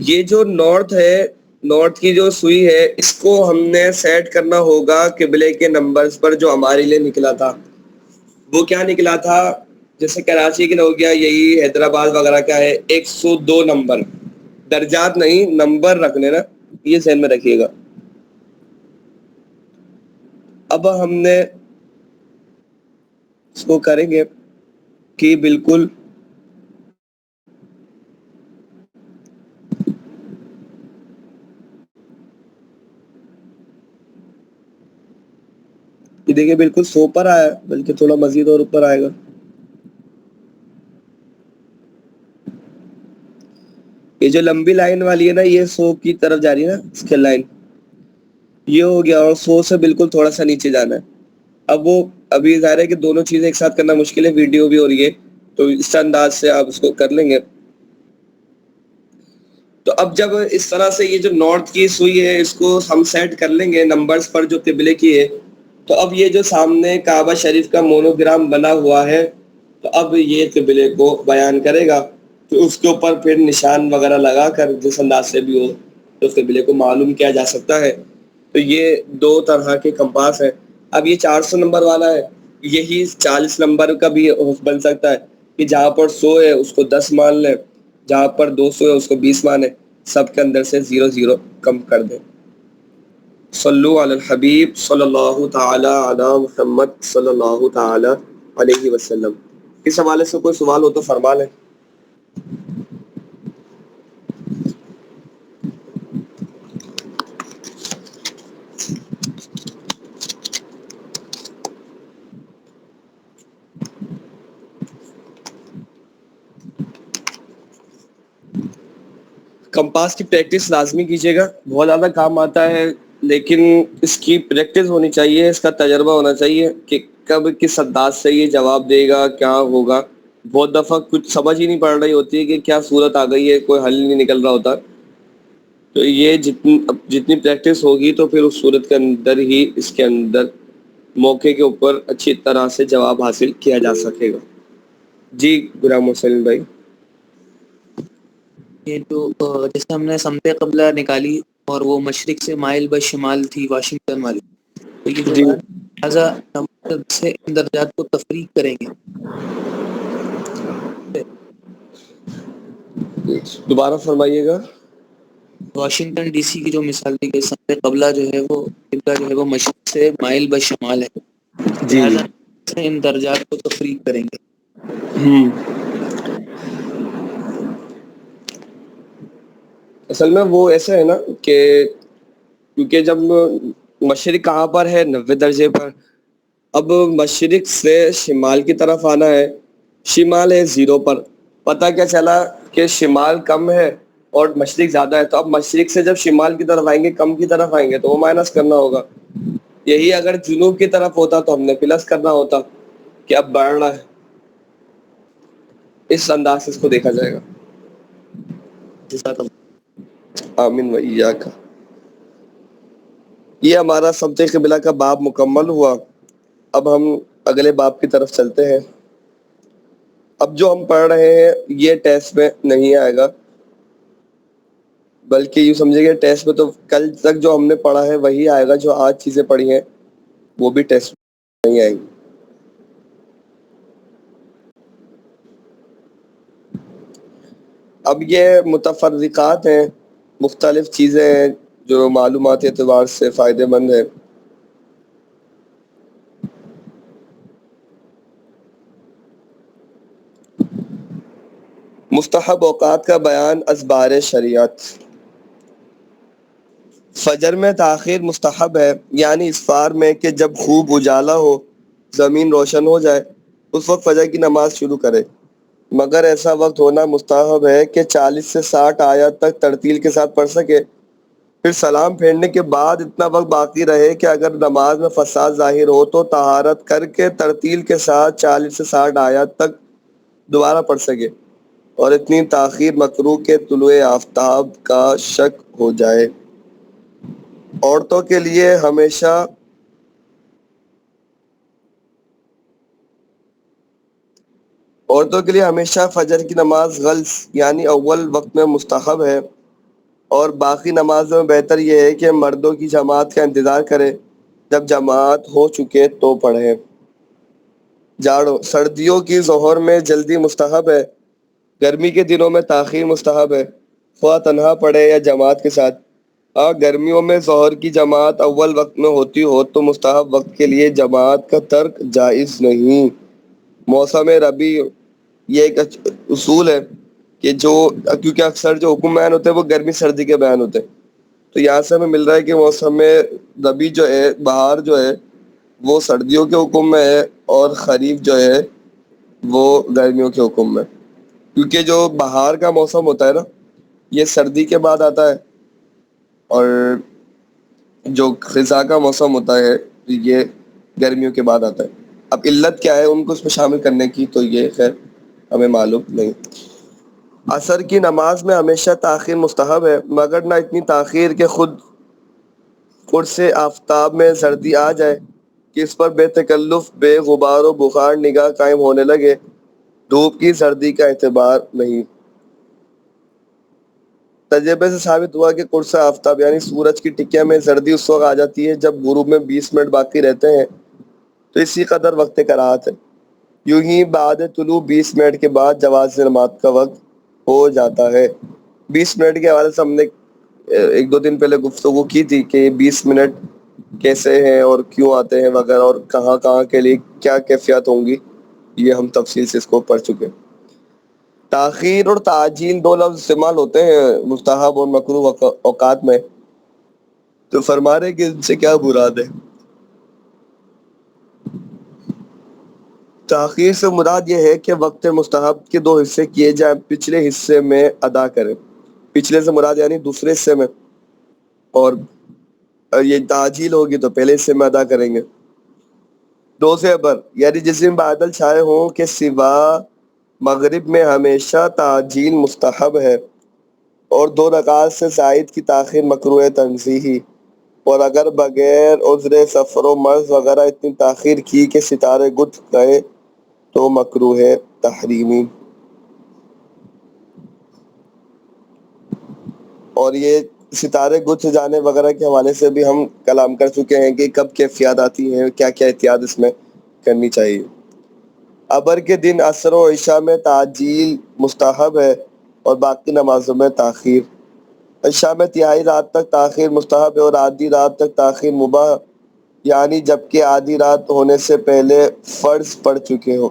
یہ جو نارتھ ہے، نارتھ کی جو سوئی ہے، اس کو ہم نے سیٹ کرنا ہوگا قبلے کے نمبرز پر جو ہمارے لیے نکلا تھا. وہ کیا نکلا تھا؟ جیسے کراچی کے ہو گیا، یہی حیدرآباد وغیرہ کا ہے 102 نمبر. درجات نہیں، نمبر رکھنے نا، یہ ذہن میں رکھیے گا. اب ہم نے اس کو کریں گے کہ بالکل یہ دیکھیں بالکل 100 پر آیا، بلکہ تھوڑا مزید اور اوپر آئے گا. یہ جو لمبی لائن والی ہے نا، یہ 100 کی طرف جا رہی ہے نا، اس کے لائن یہ ہو گیا، اور 100 سے بالکل تھوڑا سا نیچے جانا ہے. اب وہ ابھی ظاہر ہے کہ دونوں چیزیں ایک ساتھ کرنا مشکل ہے، ویڈیو بھی ہو رہی ہے، تو اس انداز سے آپ اس کو کر لیں گے. تو اب جب اس طرح سے یہ جو نارتھ کی سوئی ہے، اس کو ہم سیٹ کر لیں گے نمبرز پر جو قبلے کی ہے، تو اب یہ جو سامنے کعبہ شریف کا مونوگرام بنا ہوا ہے، تو اب یہ قبلے کو بیان کرے گا. تو اس کے اوپر پھر نشان وغیرہ لگا کر جس انداز سے بھی ہو تو قبلے کو معلوم کیا جا سکتا ہے. تو یہ 2 طرح کے کمپاس ہے. اب یہ 400 نمبر والا ہے، یہی 40 نمبر کا بھی بن سکتا ہے کہ جہاں پر 100 ہے اس کو 10 مان لیں، جہاں پر 200 ہے اس کو 20 مانے، سب کے اندر سے 0 کم کر دیں. صلو علی الحبیب صلی اللہ تعالی علی محمد صلی اللہ تعالی علیہ وسلم. اس حوالے سے کوئی سوال ہو تو فرما لیں. کمپاس کی پریکٹس لازمی کیجیے گا، بہت زیادہ کام آتا ہے، لیکن اس کی پریکٹس ہونی چاہیے، اس کا تجربہ ہونا چاہیے کہ کب کس انداز سے یہ جواب دے گا، کیا ہوگا. بہت دفعہ کچھ سمجھ ہی نہیں پڑ رہی ہوتی ہے کہ کیا صورت آ گئی ہے، کوئی حل نہیں نکل رہا ہوتا. تو یہ جتنی پریکٹس ہوگی تو پھر اس صورت کے اندر ہی اس کے اندر موقع کے اوپر اچھی طرح سے جواب حاصل کیا جا سکے گا. جی غلام حسین بھائی. یہ جو جیسے ہم نے سمت قبلہ نکالی اور وہ مشرق سے مائل بشمال تھی واشنگٹن والی، تو یہ جو جی ہے لہٰذا نمبر سے ان درجات کو تفریق کریں گے. دوبارہ فرمائیے گا. واشنگٹن ڈی سی کی جو مثال دی گئی، سمت قبلہ جو ہے وہ قبلہ جو ہے وہ مشرق سے مائل بشمال ہے، جی جی. لہٰذا سے ان درجات کو تفریق کریں گے. اصل میں وہ ایسا ہے نا کہ کیونکہ جب مشرق کہاں پر ہے، 90 درجے پر. اب مشرق سے شمال کی طرف آنا ہے، شمال ہے 0 پر. پتہ کیا چلا کہ شمال کم ہے اور مشرق زیادہ ہے، تو اب مشرق سے جب شمال کی طرف آئیں گے، کم کی طرف آئیں گے، تو وہ مائنس کرنا ہوگا. یہی اگر جنوب کی طرف ہوتا تو ہم نے پلس کرنا ہوتا کہ اب بڑھ رہا ہے. اس انداز سے اس کو دیکھا جائے گا. جزاک اللہ. آمین و ایاک. یہ ہمارا سمت قبلہ کا باب مکمل ہوا. اب ہم اگلے باب کی طرف چلتے ہیں. اب جو ہم پڑھ رہے ہیں یہ ٹیسٹ میں نہیں آئے گا، بلکہ یوں سمجھے گا ٹیسٹ میں تو کل تک جو ہم نے پڑھا ہے وہی آئے گا، جو آج چیزیں پڑھی ہیں وہ بھی ٹیسٹ میں نہیں آئیں گی. اب یہ متفرقات ہیں، مختلف چیزیں ہیں جو معلوماتی اعتبار سے فائدہ مند ہے۔ مستحب اوقات کا بیان ازبار شریعت۔ فجر میں تاخیر مستحب ہے، یعنی اسفار میں کہ جب خوب اجالا ہو، زمین روشن ہو جائے، اس وقت فجر کی نماز شروع کرے، مگر ایسا وقت ہونا مستحب ہے کہ 40 سے 60 آیات تک ترتیل کے ساتھ پڑھ سکے، پھر سلام پھیرنے کے بعد اتنا وقت باقی رہے کہ اگر نماز میں فساد ظاہر ہو تو طہارت کر کے ترتیل کے ساتھ 40 سے 60 آیات تک دوبارہ پڑھ سکے، اور اتنی تاخیر مکروہ کے طلوع آفتاب کا شک ہو جائے۔ عورتوں کے لیے ہمیشہ فجر کی نماز غلس یعنی اول وقت میں مستحب ہے، اور باقی نمازوں میں بہتر یہ ہے کہ مردوں کی جماعت کا انتظار کرے، جب جماعت ہو چکے تو پڑھے۔ جاڑو، سردیوں کی ظہر میں جلدی مستحب ہے، گرمی کے دنوں میں تاخیر مستحب ہے، خواہ تنہا پڑھے یا جماعت کے ساتھ۔ گرمیوں میں ظہر کی جماعت اول وقت میں ہوتی ہو تو مستحب وقت کے لیے جماعت کا ترک جائز نہیں۔ موسم ربیع، یہ ایک اصول ہے کہ کیونکہ اکثر جو حکم بیان ہوتے ہیں وہ گرمی سردی کے بیان ہوتے ہیں، تو یہاں سے ہمیں مل رہا ہے کہ موسم ربیع جو ہے، بہار جو ہے، وہ سردیوں کے حکم میں ہے، اور خریف جو ہے وہ گرمیوں کے حکم میں، کیونکہ جو بہار کا موسم ہوتا ہے نا، یہ سردی کے بعد آتا ہے، اور جو خزاں کا موسم ہوتا ہے یہ گرمیوں کے بعد آتا ہے۔ اب علت کیا ہے ان کو اس میں شامل کرنے کی، تو یہ خیر ہمیں معلوم نہیں۔ عصر کی نماز میں ہمیشہ تاخیر مستحب ہے، مگر نہ اتنی تاخیر کہ خود قرص آفتاب میں سردی آ جائے کہ اس پر بے تکلف بے غبار و بخار نگاہ قائم ہونے لگے، دھوپ کی سردی کا اعتبار نہیں۔ تجربے سے ثابت ہوا کہ قرص آفتاب یعنی سورج کی ٹکیا میں سردی اس وقت آ جاتی ہے جب غروب میں 20 منٹ باقی رہتے ہیں، تو اسی قدر وقت کراہت ہے۔ یوں ہی بعد طلوع 20 منٹ کے بعد جواز نماز کا وقت ہو جاتا ہے۔ 20 منٹ کے حوالے سے ہم نے ایک دو دن پہلے گفتگو کی تھی کہ 20 منٹ کیسے ہیں اور کیوں آتے ہیں وغیرہ، اور کہاں کہاں کے لیے کیا کیفیات ہوں گی، یہ ہم تفصیل سے اس کو پڑھ چکے۔ تاخیر اور تعجیل دو لفظ استعمال ہوتے ہیں مستحب اور مکروہ اوقات میں، تو فرما رہے کہ ان سے کیا مراد ہے۔ تاخیر سے مراد یہ ہے کہ وقت مستحب کے دو حصے کیے جائیں، پچھلے حصے میں ادا کریں، پچھلے سے مراد یعنی دوسرے حصے میں، اور یہ تعجیل ہوگی تو پہلے حصے میں ادا کریں گے۔ دو سے ابر یعنی جس دن بادل چھائے ہوں کہ سوا مغرب میں ہمیشہ تعجیل مستحب ہے، اور 2 رکعت سے زائد کی تاخیر مکروہ تنزیہی، اور اگر بغیر عذر سفر و مرض وغیرہ اتنی تاخیر کی کہ ستارے گچھ گئے تو مکروہ تحریمی۔ اور یہ ستارے گچھ جانے وغیرہ کے حوالے سے بھی ہم کلام کر چکے ہیں کہ کب کیفیات آتی ہیں، کیا کیا احتیاط اس میں کرنی چاہیے۔ ابر کے دن عصر و عشاء میں تعجیل مستحب ہے اور باقی نمازوں میں تاخیر۔ عشاء میں تہائی رات تک تاخیر مستحب ہے اور آدھی رات تک تاخیر مباح، یعنی جبکہ آدھی رات ہونے سے پہلے فرض پڑ چکے ہو،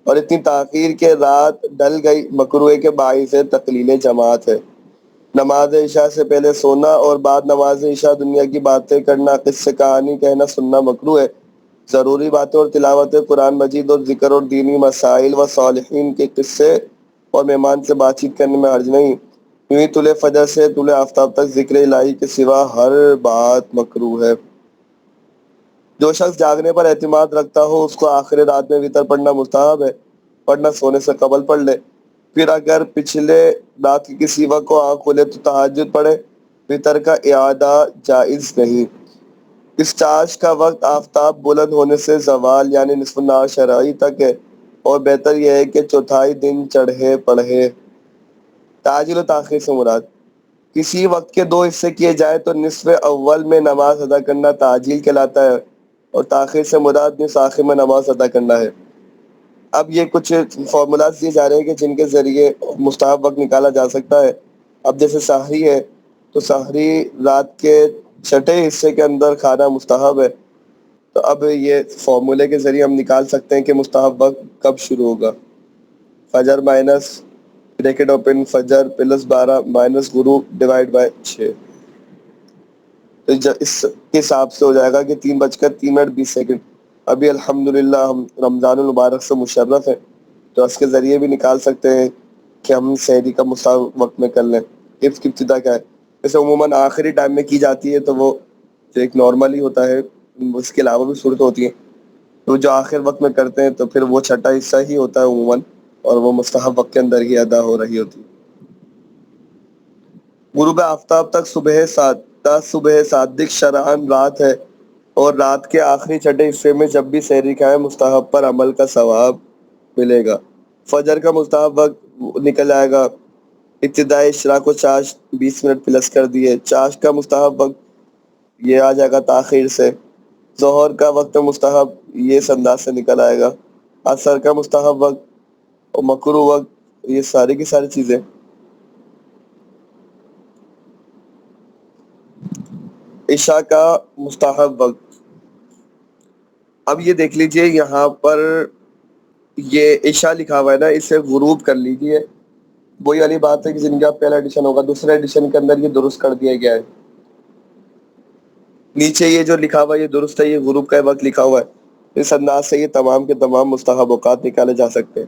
اور اتنی تاخیر کے رات ڈل گئی مکروہ کے باعث تقلیل جماعت ہے۔ نماز عشاء سے پہلے سونا اور بعد نماز عشاء دنیا کی باتیں کرنا، قصے کہانی کہنا سننا مکروہ ہے۔ ضروری باتیں اور تلاوت قرآن مجید اور ذکر اور دینی مسائل و صالحین کے قصے اور مہمان سے بات چیت کرنے میں حرج نہیں۔ یوں ہی طلوع فجر سے طلوع آفتاب تک ذکر الہی کے سوا ہر بات مکروہ ہے۔ جو شخص جاگنے پر اعتماد رکھتا ہو اس کو آخر رات میں وتر پڑھنا مستحب ہے، پڑھنا سونے سے قبل پڑھ لے، پھر اگر پچھلے رات کی کسی وقت کو آنکھ کھلے تو تہجد پڑھے، وتر کا اعادہ جائز نہیں۔ استعاش کا وقت آفتاب بلند ہونے سے زوال یعنی نصف النہار شرعی تک ہے، اور بہتر یہ ہے کہ چوتھائی دن چڑھے پڑھے۔ تعجیل و تاخیر سے مراد کسی وقت کے 2 حصے کیے جائیں تو نصف اول میں نماز ادا کرنا تعجیل کہلاتا ہے، اور تاخیر سے مراد نصف آخر میں نماز ادا کرنا ہے۔ اب یہ کچھ فارمولاز دیے جا رہے ہیں کہ جن کے ذریعے مستحب وقت نکالا جا سکتا ہے. اب جیسے سحری ہے تو سحری رات کے چھٹے حصے کے اندر کھانا مستحب ہے. تو اب یہ فارمولے کے ذریعے ہم نکال سکتے ہیں کہ مستحب وقت کب شروع ہوگا. فجر مائنس بریکٹ اوپن فجر پلس 12 مائنس غروب ڈیوائڈ بائی 6. تو اس کے حساب سے ہو جائے گا کہ 3:03:20. ابھی الحمدللہ ہم رمضان المبارک سے مشرف ہیں تو اس کے ذریعے بھی نکال سکتے ہیں کہ ہم سحری کا مستحب وقت میں کر لیں. اس کی ابتدا کیا ہے؟ جیسے عموماً آخری ٹائم میں کی جاتی ہے تو وہ جو ایک نارمل ہی ہوتا ہے، اس کے علاوہ بھی صورت ہوتی ہیں، تو جو آخر وقت میں کرتے ہیں تو پھر وہ چھٹا حصہ ہی ہوتا ہے عموماً، اور وہ مستحب وقت کے اندر ہی ادا ہو رہی ہوتی ہے. غروب آفتاب تک صبح صادق شرعاً رات ہے، اور رات کے آخری چھٹے حصے میں جب بھی سحری کھائیں مستحب پر عمل کا ثواب ملے گا. فجر کا مستحب وقت نکل آئے گا. ابتدائی اشراق و چاش 20 منٹ پلس کر دیے. چاش کا مستحب وقت یہ آ جائے گا تاخیر سے. ظہر کا وقت مستحب یہ اس انداز سے نکل آئے گا. عصر کا مستحب وقت اور مکروہ وقت، یہ ساری کی ساری چیزیں. عشاء کا مستحب وقت، اب یہ دیکھ لیجئے یہاں پر یہ عشاء لکھا ہوا ہے نا، اسے غروب کر لیجئے. وہی والی بات ہے کہ جن کا پہلا ایڈیشن ہوگا دوسرے ایڈیشن کے اندر یہ درست کر دیا گیا ہے. نیچے یہ جو لکھا ہوا ہے یہ درست ہے، یہ غروب کا وقت لکھا ہوا ہے. اس انداز سے یہ تمام کے تمام مستحب اوقات نکالے جا سکتے ہیں.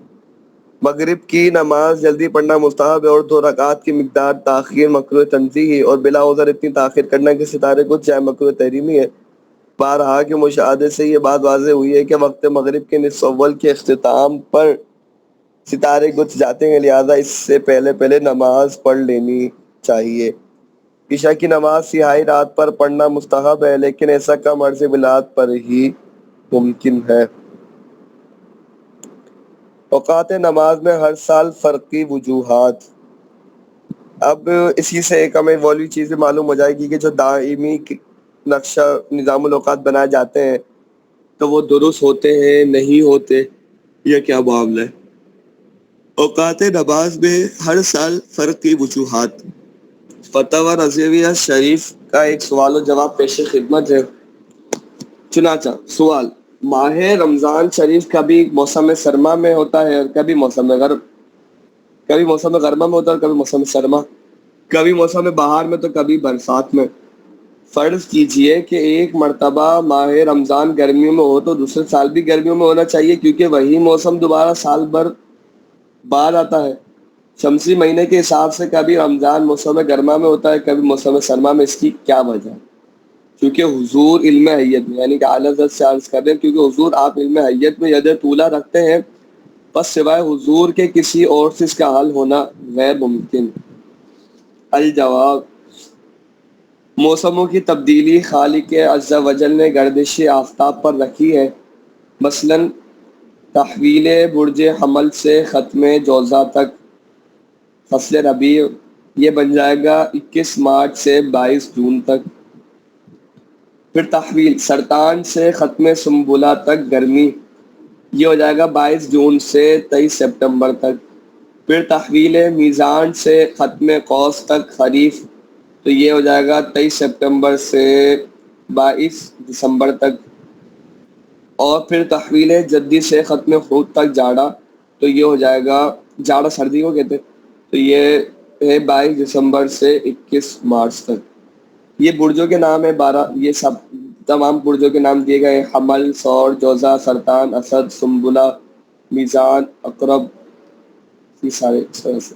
مغرب کی نماز جلدی پڑھنا مستحب ہے، اور 2 رکعات کی مقدار تاخیر مکروہ تنزیہی اور بلا عذر اتنی تاخیر کرنا کہ ستارے کچھ جائے مکروہ تحریمی ہے. بارہا کے مشاہدے سے یہ بات واضح ہوئی ہے کہ وقت مغرب کے نصف اول کے اختتام پر ستارے گچھ جاتے ہیں، لہذا اس سے پہلے نماز پڑھ لینی چاہیے. عشاء کی نماز سیاہی رات پر پڑھنا مستحب ہے، لیکن ایسا کم عرض ولادت پر ہی ممکن ہے. اوقات نماز میں ہر سال فرقی وجوہات. اب اسی سے ایک ہمیں والی چیزیں معلوم ہو جائے گی کہ جو دائمی نقشہ نظام الاوقات بنائے جاتے ہیں تو وہ درست ہوتے ہیں نہیں ہوتے، یہ کیا معاملہ ہے. اوقات نماز میں ہر سال فرقی وجوہات. فتاوی رضویہ شریف کا ایک سوال و جواب پیش خدمت ہے. چنانچہ سوال: ماہ رمضان شریف کبھی موسم سرما میں ہوتا ہے اور کبھی موسم گرما میں ہوتا ہے اور کبھی موسم سرما، کبھی موسم بہار میں تو کبھی برسات میں. فرض کیجئے کہ ایک مرتبہ ماہ رمضان گرمیوں میں ہو تو دوسرے سال بھی گرمیوں میں ہونا چاہیے، کیونکہ وہی موسم دوبارہ سال بھر بعد آتا ہے. شمسی مہینے کے حساب سے کبھی رمضان موسم گرما میں ہوتا ہے کبھی موسم سرما میں. اس کی کیا وجہ ہے؟ کیونکہ حضور علم حیت میں، یعنی کہ اعلیٰ حضرت سے عرض کر رہے ہیں کیونکہ حضور آپ علم حیت میں ید طولہ رکھتے ہیں، بس سوائے حضور کے کسی اور سے اس کا حل ہونا غیر ممکن. الجواب: موسموں کی تبدیلی خالق عز و جل نے گردش آفتاب پر رکھی ہے. مثلاً تحویل برج حمل سے ختم جوزا تک فصل ربیع، یہ بن جائے گا 21 مارچ سے 22 جون تک. پھر تحویل سرطان سے ختم سنبلہ تک گرمی، یہ ہو جائے گا 22 جون سے 23 سپٹمبر تک. پھر تحویل میزان سے ختم قوس تک خریف، تو یہ ہو جائے گا 23 سپٹمبر سے 22 دسمبر تک. اور پھر تحویل جدی سے ختم حوت تک جاڑا، تو یہ ہو جائے گا، جاڑا سردی کو کہتے ہیں، تو یہ ہے 22 دسمبر سے 21 مارچ تک. یہ برجوں کے نام ہے 12، یہ سب تمام برجوں کے نام دیے گئے: حمل، ثور، جوزا، سرطان، اسد، سنبلہ، میزان، عقرب. یہ سارے اس طرح سے.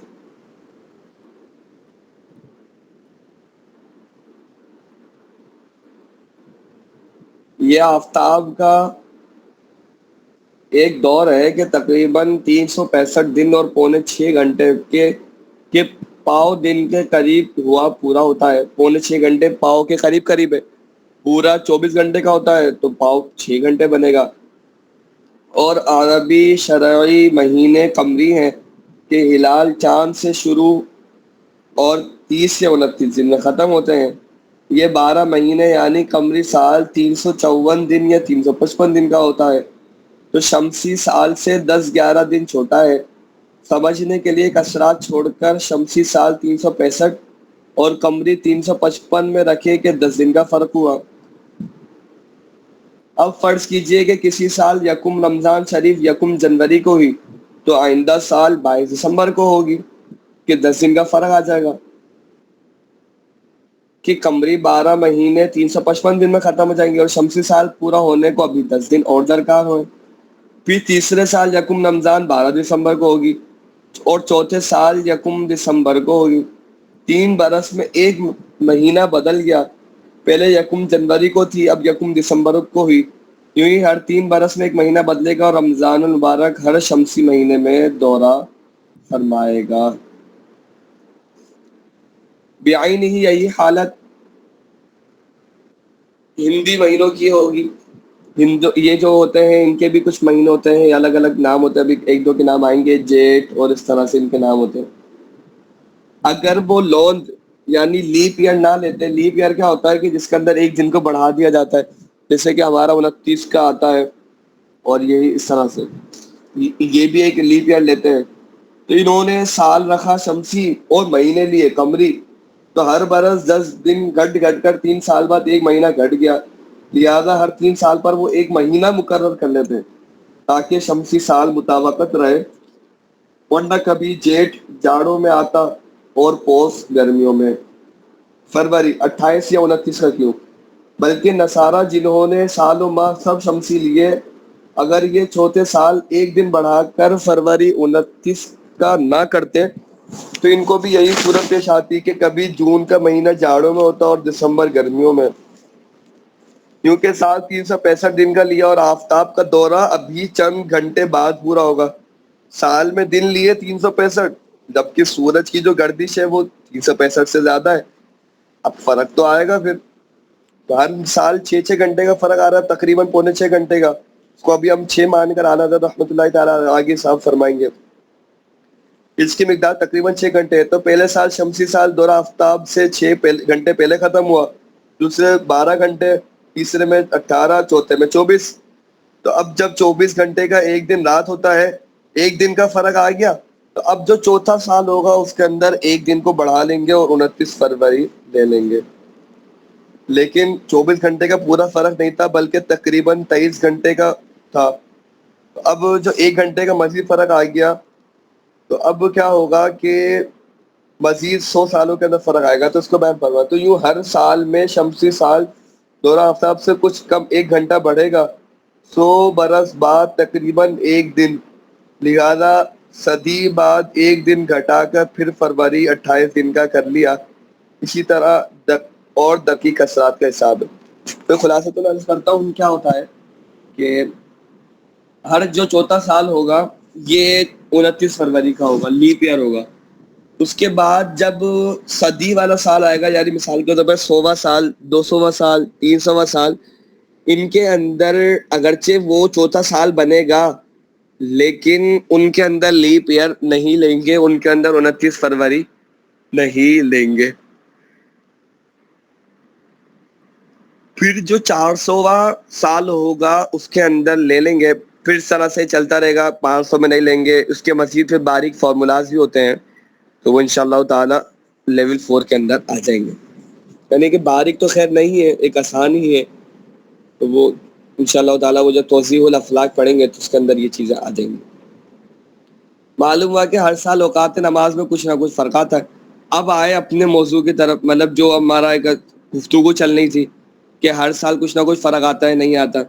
یہ آفتاب کا ایک دور ہے کہ تقریباً 365 دن اور پونے 6 گھنٹے کے پاؤ دن کے قریب ہوا پورا ہوتا ہے. پونے 6 گھنٹے پاؤ کے قریب ہے. پورا 24 گھنٹے کا ہوتا ہے تو پاؤ 6 گھنٹے بنے گا. اور عربی شرعی مہینے قمری ہیں کہ ہلال چاند سے شروع اور 30 سے 29 دن میں ختم ہوتے ہیں. یہ 12 مہینے یعنی قمری سال 354 دن یا 355 دن کا ہوتا ہے. تو شمسی سال سے 10-11 دن چھوٹا ہے. سمجھنے کے لیے کسرات چھوڑ کر شمسی سال 365 اور قمری 355 میں رکھے کہ 10 دن کا فرق ہوا. اب فرض کیجئے کہ کسی سال یکم رمضان شریف یکم جنوری کو ہوئی تو آئندہ سال 22 دسمبر کو ہوگی کہ 10 دن کا فرق آ جائے گا کہ قمری 12 مہینے 355 دن میں ختم ہو جائیں گے اور شمسی سال پورا ہونے کو ابھی 10 دن اور درکار ہوئے. پھر تیسرے سال یکم رمضان 12 دسمبر کو ہوگی اور چوتھے سال یکم دسمبر کو ہوگی. 3 برس میں ایک مہینہ بدل گیا. پہلے یکم جنوری کو تھی اب یکم دسمبر کو ہوئی. یوں ہی ہر 3 برس میں ایک مہینہ بدلے گا اور رمضان المبارک ہر شمسی مہینے میں دورہ فرمائے گا. بعین ہی یہی حالت ہندی مہینوں کی ہوگی. یہ جو ہوتے ہیں ان کے بھی کچھ مہینے ہوتے ہیں, الگ الگ نام ہوتے ہیں, ابھی ایک دو کے نام آئیں گے, جیٹ اور اس طرح سے ان کے نام ہوتے ہیں. اگر وہ لوند یعنی لیپ ایئر نہ لیتے, لیپ ایئر کیا ہوتا ہے کہ جس کے اندر ایک دن کو بڑھا دیا جاتا ہے, جیسے کہ ہمارا 29 کا آتا ہے اور یہی اس طرح سے یہ بھی ایک لیپ ایئر لیتے ہیں. تو انہوں نے سال رکھا شمسی اور مہینے لیے قمری, تو ہر برس 10 دن گھٹ کر 3 سال بعد ایک مہینہ گھٹ گیا. لہذا ہر 3 سال پر وہ ایک مہینہ مقرر کر لیتے ہیں تاکہ شمسی سال مطابقت رہے, ورنہ کبھی جیٹ جاڑوں میں آتا اور پوس گرمیوں میں. فروری 28 یا 29 کا کیوں؟ بلکہ نصارہ جنہوں نے سال و ماہ سب شمسی لیے, اگر یہ چوتھے سال ایک دن بڑھا کر فروری 29 کا نہ کرتے تو ان کو بھی یہی صورت پیش آتی کہ کبھی جون کا مہینہ جاڑوں میں ہوتا اور دسمبر گرمیوں میں. کیونکہ سال 365 دن کا لیا اور آفتاب کا دورہ ابھی چند گھنٹے بعد پورا ہوگا. سال میں دن لیے 365 جبکہ سورج کی جو گردش ہے وہ 365 سے زیادہ ہے. اب فرق تو آئے گا پھر. تو ہر سال 6 گھنٹے کا فرق آ رہا ہے, تقریباً 6.25 گھنٹے کا. اس کو ابھی ہم 6 مان کر آنا تھا رحمۃ اللہ تعالیٰ آگے صاحب فرمائیں گے. اس کی مقدار تقریباً 6 گھنٹے ہے. تو پہلے سال شمسی سال دورہ آفتاب سے 6 گھنٹے پہلے ختم ہوا, دوسرے 12 گھنٹے, تیسرے میں 18, چوتھے میں 24. تو اب جب 24 گھنٹے کا ایک دن رات ہوتا ہے, ایک دن کا فرق آ گیا, تو اب جو چوتھا سال ہوگا اس کے اندر ایک دن کو بڑھا لیں گے اور 29 فروری لے لیں گے. لیکن 24 گھنٹے کا پورا فرق نہیں تھا بلکہ تقریباً 23 گھنٹے کا تھا. اب جو 1 گھنٹے کا مزید فرق آ گیا تو اب کیا ہوگا کہ مزید 100 سالوں کے اندر فرق آئے گا. تو اس کو بیان فرما, تو یوں ہر سال میں شمسی سال دورہ آفتاب سے کچھ کم 1 گھنٹہ بڑھے گا. 100 برس بعد تقریباً 1 دن, لہذا صدی بعد 1 دن گھٹا کر پھر فروری 28 دن کا کر لیا. اسی طرح اور دقیق کسرات کا حساب ہے. تو خلاصہ تو میں عرض کرتا ہوں کیا ہوتا ہے کہ ہر جو چوتھا سال ہوگا یہ 29 فروری کا ہوگا, لیپ ایئر ہوگا. اس کے بعد جب صدی والا سال آئے گا, یعنی مثال کے طور پر 100واں سال, 200واں سال, 300واں سال, ان کے اندر اگرچہ وہ چوتھا سال بنے گا لیکن ان کے اندر لیپ ایئر نہیں لیں گے, ان کے اندر 29 فروری نہیں لیں گے. پھر جو 400واں سال ہوگا اس کے اندر لے لیں گے. پھر اس طرح سے چلتا رہے گا, 500 میں نہیں لیں گے. اس کے مزید پھر باریک فارمولاز بھی ہوتے ہیں تو وہ انشاءاللہ تعالی لیول 4 کے اندر آ جائیں گے. یعنی کہ باریک تو خیر نہیں ہے, ایک آسان ہی ہے. تو وہ انشاءاللہ تعالی وہ جو توضیح الافلاق پڑھیں گے تو اس کے اندر یہ چیزیں آ جائیں گی. معلوم ہوا کہ ہر سال اوقات نماز میں کچھ نہ کچھ فرق آتا ہے. اب آئے اپنے موضوع کی طرف, مطلب جو ہمارا ایک گفتگو چل رہی تھی کہ ہر سال کچھ نہ کچھ فرق آتا ہے نہیں آتا.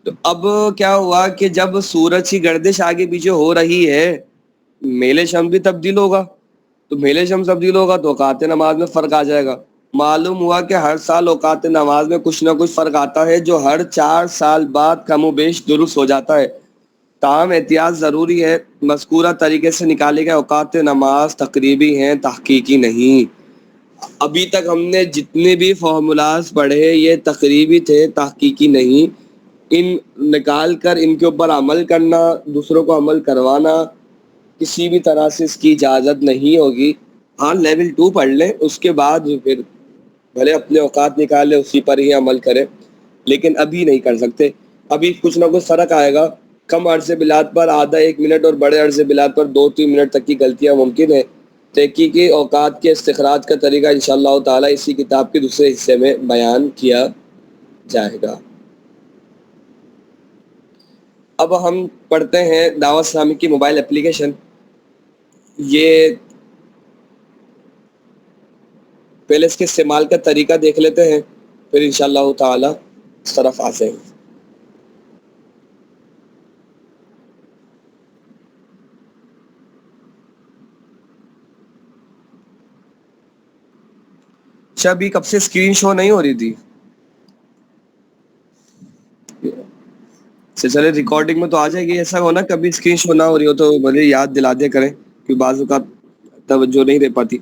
تو اب کیا ہوا کہ جب سورج کی گردش آگے پیچھے ہو رہی ہے, میل شمس بھی تبدیل ہوگا. تو میل شمس تبدیل ہوگا تو اوقات نماز میں فرق آ جائے گا. معلوم ہوا کہ ہر سال اوقات نماز میں کچھ نہ کچھ فرق آتا ہے جو ہر 4 سال بعد کم و بیش درست ہو جاتا ہے. تاہم احتیاط ضروری ہے, مذکورہ طریقے سے نکالے گئے اوقات نماز تقریبی ہیں, تحقیقی نہیں. ابھی تک ہم نے جتنے بھی فارمولاز پڑھے یہ تقریبی تھے, تحقیقی نہیں. ان نکال کر ان کے اوپر عمل کرنا, دوسروں کو عمل کروانا کسی بھی طرح سے اس کی اجازت نہیں ہوگی. ہاں لیول 2 پڑھ لیں, اس کے بعد پھر بھلے اپنے اوقات نکالے اسی پر ہی عمل کرے, لیکن ابھی نہیں کر سکتے. ابھی کچھ نہ کچھ فرق آئے گا کم عرض بلاد پر آدھا 1 منٹ اور بڑے عرض بلاد پر 2-3 منٹ تک کی غلطیاں ممکن ہے. تحقیقی اوقات کے استخراج کا طریقہ انشاءاللہ تعالی اسی کتاب کے دوسرے حصے میں بیان کیا جائے گا. اب ہم پڑھتے ہیں دعوت اسلامی کی موبائل اپلیکیشن. یہ پہلے اس کے استعمال کا طریقہ دیکھ لیتے ہیں, پھر انشاءاللہ تعالی اس طرف آتے ہیں. اچھا, ابھی کب سے اسکرین شو نہیں ہو رہی تھی. چلے ریکارڈنگ میں تو آ جائے گی. ایسا ہونا کبھی اسکرین شو نہ ہو رہی ہو تو مجھے یاد دلا دیا کریں, کہ بعض اوقات توجہ نہیں رہ پاتی.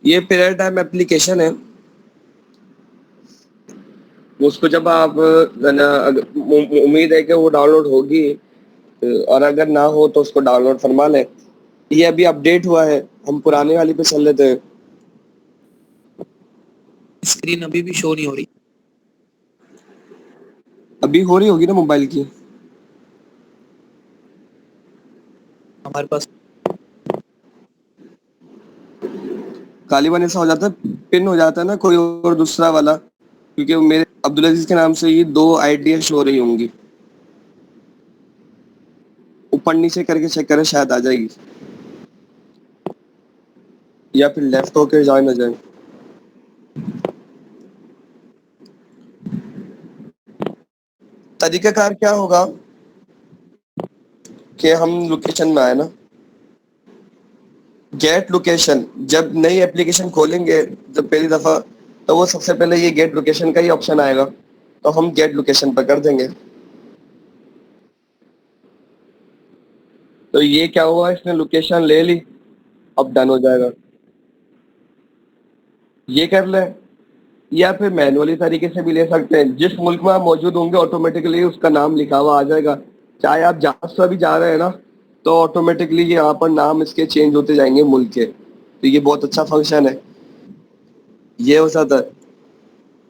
یہ پیریڈ ٹائم اپلیکیشن ہے. اس کو جب آپ, امید ہے کہ وہ ڈاؤن لوڈ ہوگی, اور اگر نہ ہو تو اس کو ڈاؤن لوڈ فرما لیں. یہ ابھی اپڈیٹ ہوا ہے, ہم پرانے والی پہ چل لیتے ہیں. اسکرین ابھی بھی شو نہیں ہو رہی. ابھی ہو رہی ہوگی نا موبائل کی. ہمارے پاس غالباً ایسا ہو جاتا ہے, پن ہو جاتا ہے نا کوئی اور دوسرا والا, کیونکہ میرے عبدالعزیز کے نام سے یہ 2 آئیڈیاں شو ہو رہی ہوں گی. اوپر نیچے کر کے چیک کریں, شاید آ جائے گی, یا پھر لیفٹ ہو کے جوائن ہو جائیں. طریقہ کار کیا ہوگا کہ ہم لوکیشن میں آئے نا, گیٹ لوکیشن. جب نئی اپلیکیشن کھولیں گے جب پہلی دفعہ, تو وہ سب سے پہلے یہ گیٹ لوکیشن کا ہی آپشن آئے گا, تو ہم گیٹ لوکیشن پر کر دیں گے. تو یہ کیا ہوا, اس نے لوکیشن لے لی, اب ڈن ہو جائے گا. یہ کر لیں, یا پھر مینولی طریقے سے بھی لے سکتے ہیں. جس ملک میں آپ موجود ہوں گے آٹومیٹکلی اس کا نام لکھا ہوا آ جائے گا. چاہے آپ جہاز سے بھی جا رہے ہیں نا, تو آٹومیٹکلی یہاں پر نام اس کے چینج ہوتے جائیں گے ملک کے. تو یہ بہت اچھا فنکشن ہے. یہ ہو سکتا ہے.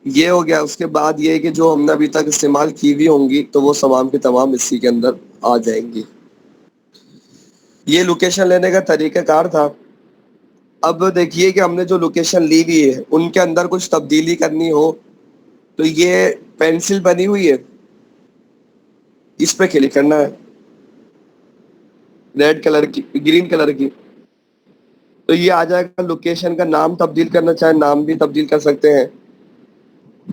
یہ ہو گیا. اس کے بعد یہ ہے کہ جو ہم نے ابھی تک استعمال کی ہوئی ہوں گی تو وہ تمام کے تمام اسی کے اندر آ جائیں گی. یہ لوکیشن لینے کا طریقہ کار تھا. اب دیکھیے کہ ہم نے جو لوکیشن لی ہوئی ہے ان کے اندر کچھ تبدیلی کرنی ہو, تو یہ پینسل بنی ہوئی ہے, اس پہ کلک کرنا ہے, ریڈ کلر کی, گرین کلر کی. تو یہ آ جائے گا. لوکیشن کا نام تبدیل کرنا چاہے نام بھی تبدیل کر سکتے ہیں.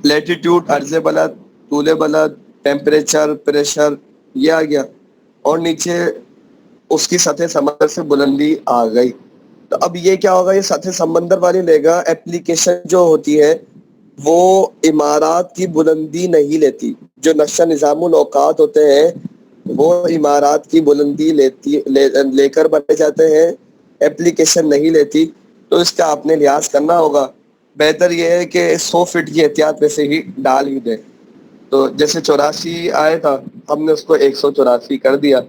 لیٹیٹیوڈ, عرض بلد, طول بلد, ٹیمپریچر, پریشر, یہ آ گیا. اور نیچے اس کی سطح سمندر سے بلندی آ گئی. تو اب یہ کیا ہوگا, یہ سطح سمندر والی لے گا. اپلیکیشن جو ہوتی ہے وہ عمارات کی بلندی نہیں لیتی. جو نقشہ نظام الاوقات ہوتے ہیں وہ عمارات کی بلندی لے کر بنے جاتے ہیں, اپلیکیشن نہیں لیتی. تو اس کا آپ نے لحاظ کرنا ہوگا. بہتر یہ ہے کہ 100 فٹ کی احتیاط میں سے ہی ڈال ہی دیں. تو جیسے 84 آیا تھا, ہم نے اس کو 184 کر دیا,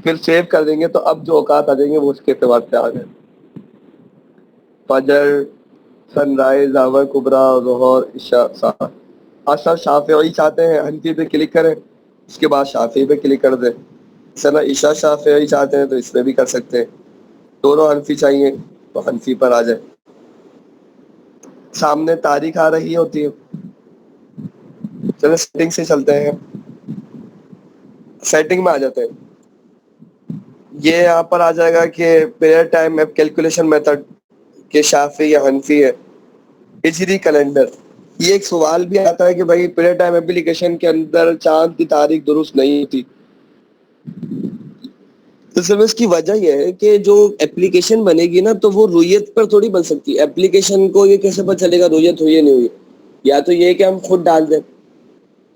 پھر سیو کر دیں گے. تو اب جو اوقات آ جائیں گے وہ اس کے اعتبار سے آ گئے. فجر, سن رائز, ظہر کبریٰ, ظہر, عشاء. اصل شافعی چاہتے ہیں حنفی پہ کلک کریں, اس کے بعد شافعی پہ کلک کر دیں. سنا عشاء شافعی چاہتے ہیں تو اس پہ بھی کر سکتے ہیں. دونوں حنفی چاہیے تو حنفی پر آ جائے. سامنے تاریخ آ رہی ہوتی ہے. چلو سیٹنگ سے چلتے ہیں, سیٹنگ میں آ جاتے ہیں. یہ یہاں پر آ جائے گا کہ پیریڈ ٹائم کیلکولیشن میتھڈ کہ شافعی یا حنفی ہے. ہجری کیلنڈر. یہ ایک سوال بھی آتا ہے کہ بھائی پیریڈ ٹائم اپلیکیشن کے اندر چاند کی تاریخ درست نہیں ہوتی. تو سر اس کی وجہ یہ ہے کہ جو اپلیکیشن بنے گی نا تو وہ رویت پر تھوڑی بن سکتی ہے. اپلیکیشن کو یہ کیسے پتہ چلے گا رویت ہوئی یا نہیں ہوئی. یا تو یہ کہ ہم خود ڈال دیں,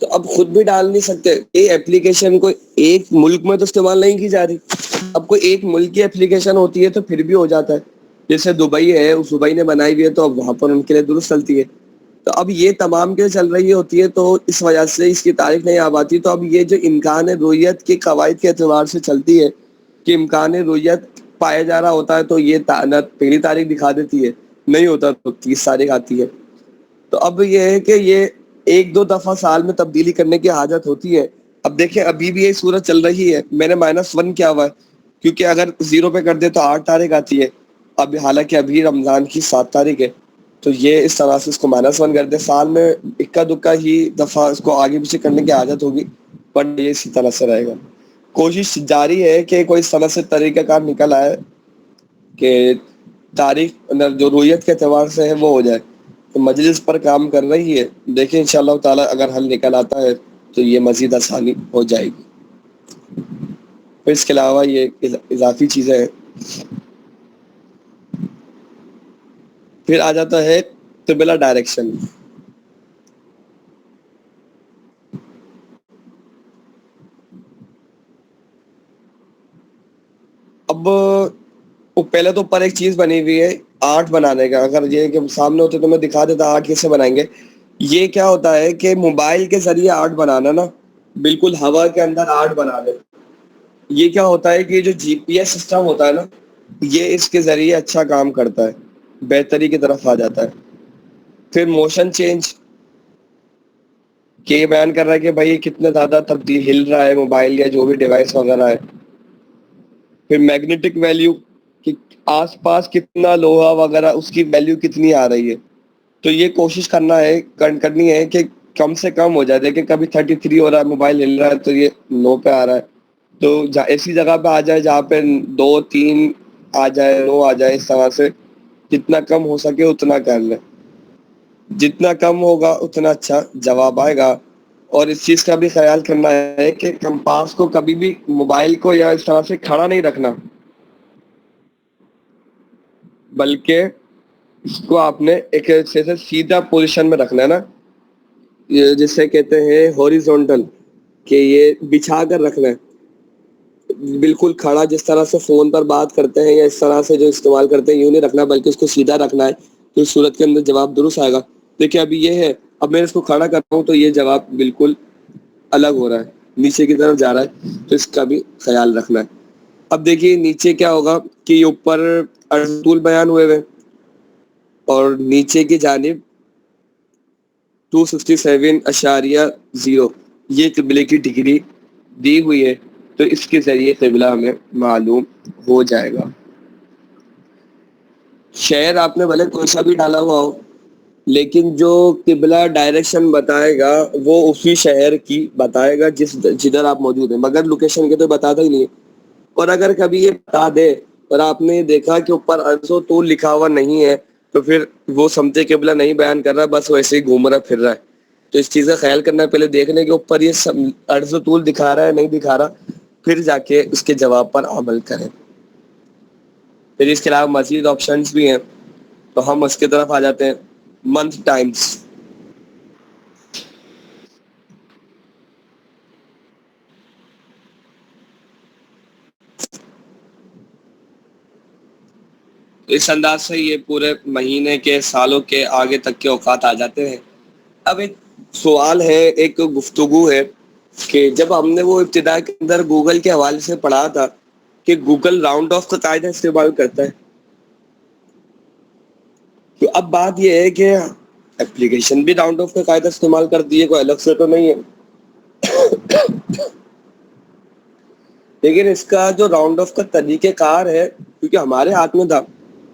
تو اب خود بھی ڈال نہیں سکتے. یہ اپلیکیشن کو ایک ملک میں تو استعمال نہیں کی جا رہی. اب کوئی ایک ملک کی اپلیکیشن ہوتی ہے تو پھر بھی ہو جاتا ہے. جیسے دبئی ہے، اس دبئی نے بنائی ہوئی ہے تو اب وہاں پر ان کے لیے درست چلتی ہے. تو اب یہ تمام کے چل رہی ہوتی ہے تو اس وجہ سے اس کی تاریخ نہیں آ پاتی. تو اب یہ جو امکان رویت کے قواعد کے اعتبار سے چلتی ہے کہ امکان رویت پایا جا رہا ہوتا ہے تو یہ پہلی تاریخ دکھا دیتی ہے، نہیں ہوتا تو 30 تاریخ آتی ہے. تو اب یہ ہے کہ یہ ایک دو دفعہ سال میں تبدیلی کرنے کی حاجت ہوتی ہے. اب دیکھیں ابھی بھی یہ صورت چل رہی ہے، میں نے -1 کیا ہوا ہے کیونکہ اگر 0 پہ کر دے تو 8 تاریخ آتی ہے. اب حالانکہ ابھی رمضان کی 7 تاریخ ہے تو یہ اس طرح سے اس کو -1 کر دے. سال میں اکا دکا ہی دفعہ اس کو آگے پیچھے کرنے کی عادت ہوگی، پر یہ اسی طرح سے رہے گا. کوشش جاری ہے کہ کوئی طرح سے طریقہ کار نکل آئے کہ تاریخ جو رویت کے اعتبار سے ہے وہ ہو جائے. تو مجلس پر کام کر رہی ہے، دیکھیں انشاءاللہ تعالی اگر حل نکل آتا ہے تو یہ مزید آسانی ہو جائے گی. پھر اس کے علاوہ یہ اضافی چیزیں ہیں. پھر آ جاتا ہے قبلہ ڈائریکشن. اب پہلے تو اوپر ایک چیز بنی ہوئی ہے 8 بنانے کا. اگر یہ کہ سامنے ہوتے تو میں دکھا دیتا 8 کیسے بنائیں گے. یہ کیا ہوتا ہے کہ موبائل کے ذریعے 8 بنانا نا، بالکل ہوا کے اندر 8 بنا دے. یہ کیا ہوتا ہے کہ جو جی پی ایس سسٹم ہوتا ہے نا، یہ اس کے ذریعے اچھا کام کرتا ہے، بہتری کی طرف آ جاتا ہے. پھر موشن چینج کہ یہ بیان کر رہا ہے کہ بھائی کتنا زیادہ تبدیل ہل رہا ہے موبائل یا جو بھی ڈیوائس وغیرہ ہے. پھر میگنیٹک ویلیو کہ آس پاس کتنا لوہا وغیرہ اس کی ویلیو کتنی آ رہی ہے. تو یہ کوشش کرنی ہے کہ کم سے کم ہو جائے. دیکھیں کبھی 33 ہو رہا ہے، موبائل ہل رہا ہے تو یہ 9 پہ آ رہا ہے. تو ایسی جگہ پہ آ جائے جہاں پہ 2 3 آ جائے، 9 آ جائے. اس طرح سے جتنا کم ہو سکے اتنا کر لیں، جتنا کم ہوگا اتنا اچھا جواب آئے گا. اور اس چیز کا بھی خیال کرنا ہے کہ کمپاس کو کبھی بھی موبائل کو یا اس طرح سے کھڑا نہیں رکھنا، بلکہ اس کو آپ نے ایک سیدھا پوزیشن میں رکھنا ہے نا، جسے کہتے ہیں ہاریزونٹل، کہ یہ بچھا کر رکھنا ہے بالکل کھڑا. جس طرح سے فون پر بات کرتے ہیں یا اس طرح سے جو استعمال کرتے ہیں یوں نہیں رکھنا، بلکہ اس کو سیدھا رکھنا ہے تو اس صورت کے اندر جواب درست آئے گا. دیکھیں ابھی یہ ہے، اب میں اس کو کھڑا کر رہا ہوں تو یہ جواب بالکل الگ ہو رہا ہے، نیچے کی طرف جا رہا ہے. تو اس کا بھی خیال رکھنا ہے. اب دیکھیے نیچے کیا ہوگا کہ یہ اوپر طول بیان ہوئے ہوئے اور نیچے کی جانب 267.0 یہ قبلے کی ڈگری دی ہوئی ہے. تو اس کے ذریعے قبلہ ہمیں معلوم ہو جائے گا. شہر آپ نے بھلے کوئی سا بھی ڈالا ہوا ہو، لیکن جو قبلہ ڈائریکشن بتائے گا وہ اسی شہر کی بتائے گا جدھر آپ موجود ہیں، مگر لوکیشن کے تو بتاتا ہی نہیں ہے. اور اگر کبھی یہ بتا دے اور آپ نے دیکھا کہ اوپر عرض و طول لکھا ہوا نہیں ہے تو پھر وہ سمت قبلہ نہیں بیان کر رہا، بس ویسے ہی گھوم رہا پھر رہا ہے. تو اس چیز کا خیال کرنا ہے، پہلے دیکھنے کے اوپر یہ عرض و طول دکھا رہا ہے نہیں دکھا رہا، پھر جا کے اس کے جواب پر عمل کریں. پھر اس کے علاوہ مزید آپشنز بھی ہیں تو ہم اس کی طرف آ جاتے ہیں. منتھ ٹائمز، اس انداز سے یہ پورے مہینے کے سالوں کے آگے تک کے اوقات آ جاتے ہیں. اب ایک سوال ہے، ایک گفتگو ہے کہ جب ہم نے وہ ابتدا کے اندر گوگل کے حوالے سے پڑھا تھا کہ گوگل راؤنڈ آف کا قاعدہ استعمال کرتا ہے، تو اب بات یہ ہے کہ اپلیکیشن بھی راؤنڈ آف کا قاعدہ استعمال کرتی ہے، کوئی الگ سے تو نہیں ہے. لیکن اس کا جو راؤنڈ آف کا طریقہ کار ہے، کیونکہ ہمارے ہاتھ میں تھا،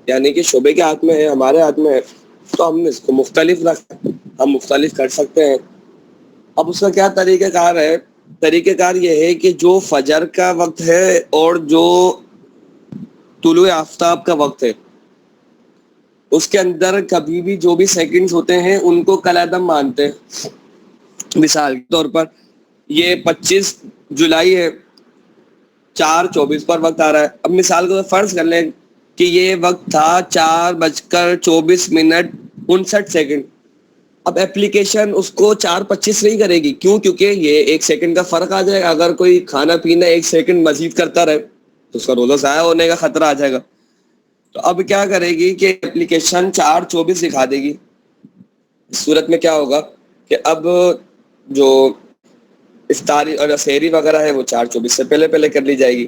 یعنی کہ شعبے کے ہاتھ میں ہے، ہمارے ہاتھ میں ہے، تو ہم نے اس کو مختلف رکھا، ہم مختلف کر سکتے ہیں. اب اس کا کیا طریقہ کار ہے؟ طریقہ کار یہ ہے کہ جو فجر کا وقت ہے اور جو طلوع آفتاب کا وقت ہے اس کے اندر کبھی بھی جو بھی سیکنڈز ہوتے ہیں ان کو کالعدم مانتے ہیں. مثال کے طور پر یہ 25 جولائی ہے، 4:24 پر وقت آ رہا ہے. اب مثال کو فرض کر لیں کہ یہ وقت تھا 4:24:59. اب اپلیکیشن اس کو 4:25 نہیں کرے گی، کیوں؟ کیونکہ یہ 1 سیکنڈ کا فرق آ جائے گا. اگر کوئی کھانا پینا 1 سیکنڈ مزید کرتا رہے تو اس کا روزہ ضائع ہونے کا خطرہ آ جائے گا. تو اب کیا کرے گی کہ اپلیکیشن 4:24 دکھا دے گی. اس صورت میں کیا ہوگا کہ اب جو افطاری اور سحری وغیرہ ہے وہ 4:24 سے پہلے پہلے کر لی جائے گی.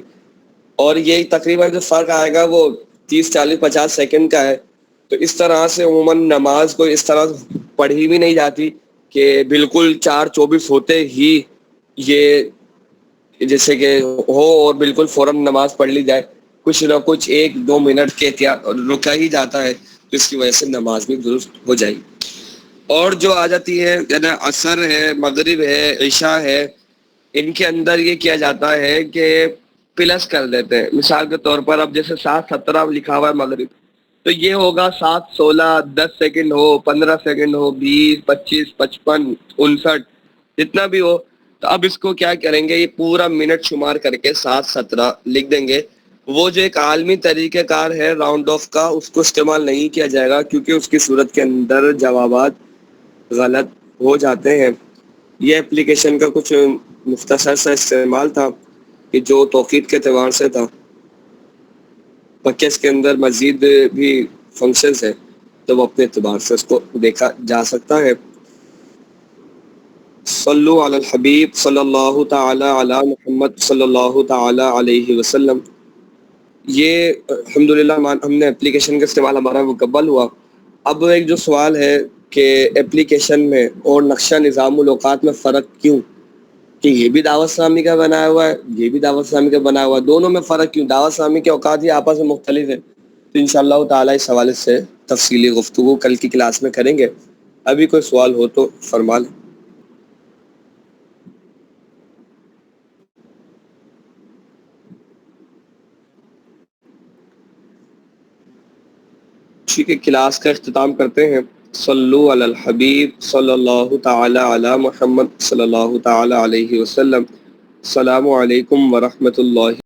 اور یہ تقریباً جو فرق آئے گا وہ 30 40 50 سیکنڈ کا ہے. تو اس طرح سے عموماً نماز کو اس طرح پڑھی بھی نہیں جاتی کہ بالکل 4:24 ہوتے ہی یہ جیسے کہ ہو اور بالکل فوراً نماز پڑھ لی جائے. کچھ نہ کچھ 1-2 منٹ کے احتیاط رکا ہی جاتا ہے، جس کی وجہ سے نماز بھی درست ہو جائے. اور جو آ جاتی ہے یعنی عصر ہے، مغرب ہے، عشاء ہے، ان کے اندر یہ کیا جاتا ہے کہ پلس کر دیتے ہیں. مثال کے طور پر اب جیسے 7:17 لکھا ہوا ہے مغرب، تو یہ ہوگا 7:16 10 سیکنڈ ہو، 15 سیکنڈ ہو، 20 25 55 59 جتنا بھی ہو. تو اب اس کو کیا کریں گے، یہ پورا منٹ شمار کر کے 7:17 لکھ دیں گے. وہ جو ایک عالمی طریقہ کار ہے راؤنڈ آف کا، اس کو استعمال نہیں کیا جائے گا کیونکہ اس کی صورت کے اندر جوابات غلط ہو جاتے ہیں. یہ اپلیکیشن کا کچھ مختصر سا استعمال تھا کہ جو توقیت کے اعتبار سے تھا. پکے اس کے اندر مزید بھی فنکشنز ہیں تو وہ اپنے اعتبار سے اس کو دیکھا جا سکتا ہے. صلو علی الحبیب صلی اللہ تعالی علی محمد صلی اللہ تعالی علیہ وسلم. یہ الحمدللہ ہم نے اپلیکیشن کا استعمال ہمارا مکمل ہوا. اب ایک جو سوال ہے کہ اپلیکیشن میں اور نقشہ نظام الاوقات میں فرق کیوں، کہ یہ بھی دعوت اسلامی کا بنایا ہوا ہے، یہ بھی دعوت اسلامی کا بنایا ہوا ہے، دونوں میں فرق کیوں؟ دعوت اسلامی کے اوقات ہی آپس میں مختلف ہیں. تو انشاءاللہ تعالی اس حوالے سے تفصیلی گفتگو کل کی کلاس میں کریں گے. ابھی کوئی سوال ہو تو فرما لیں. ٹھیک ہے، کلاس کا اختتام کرتے ہیں. صلو علی الحبیب صلی اللہ تعالی علی محمد صلی اللہ تعالی علیہ وسلم. السلام علیکم ورحمۃ اللہ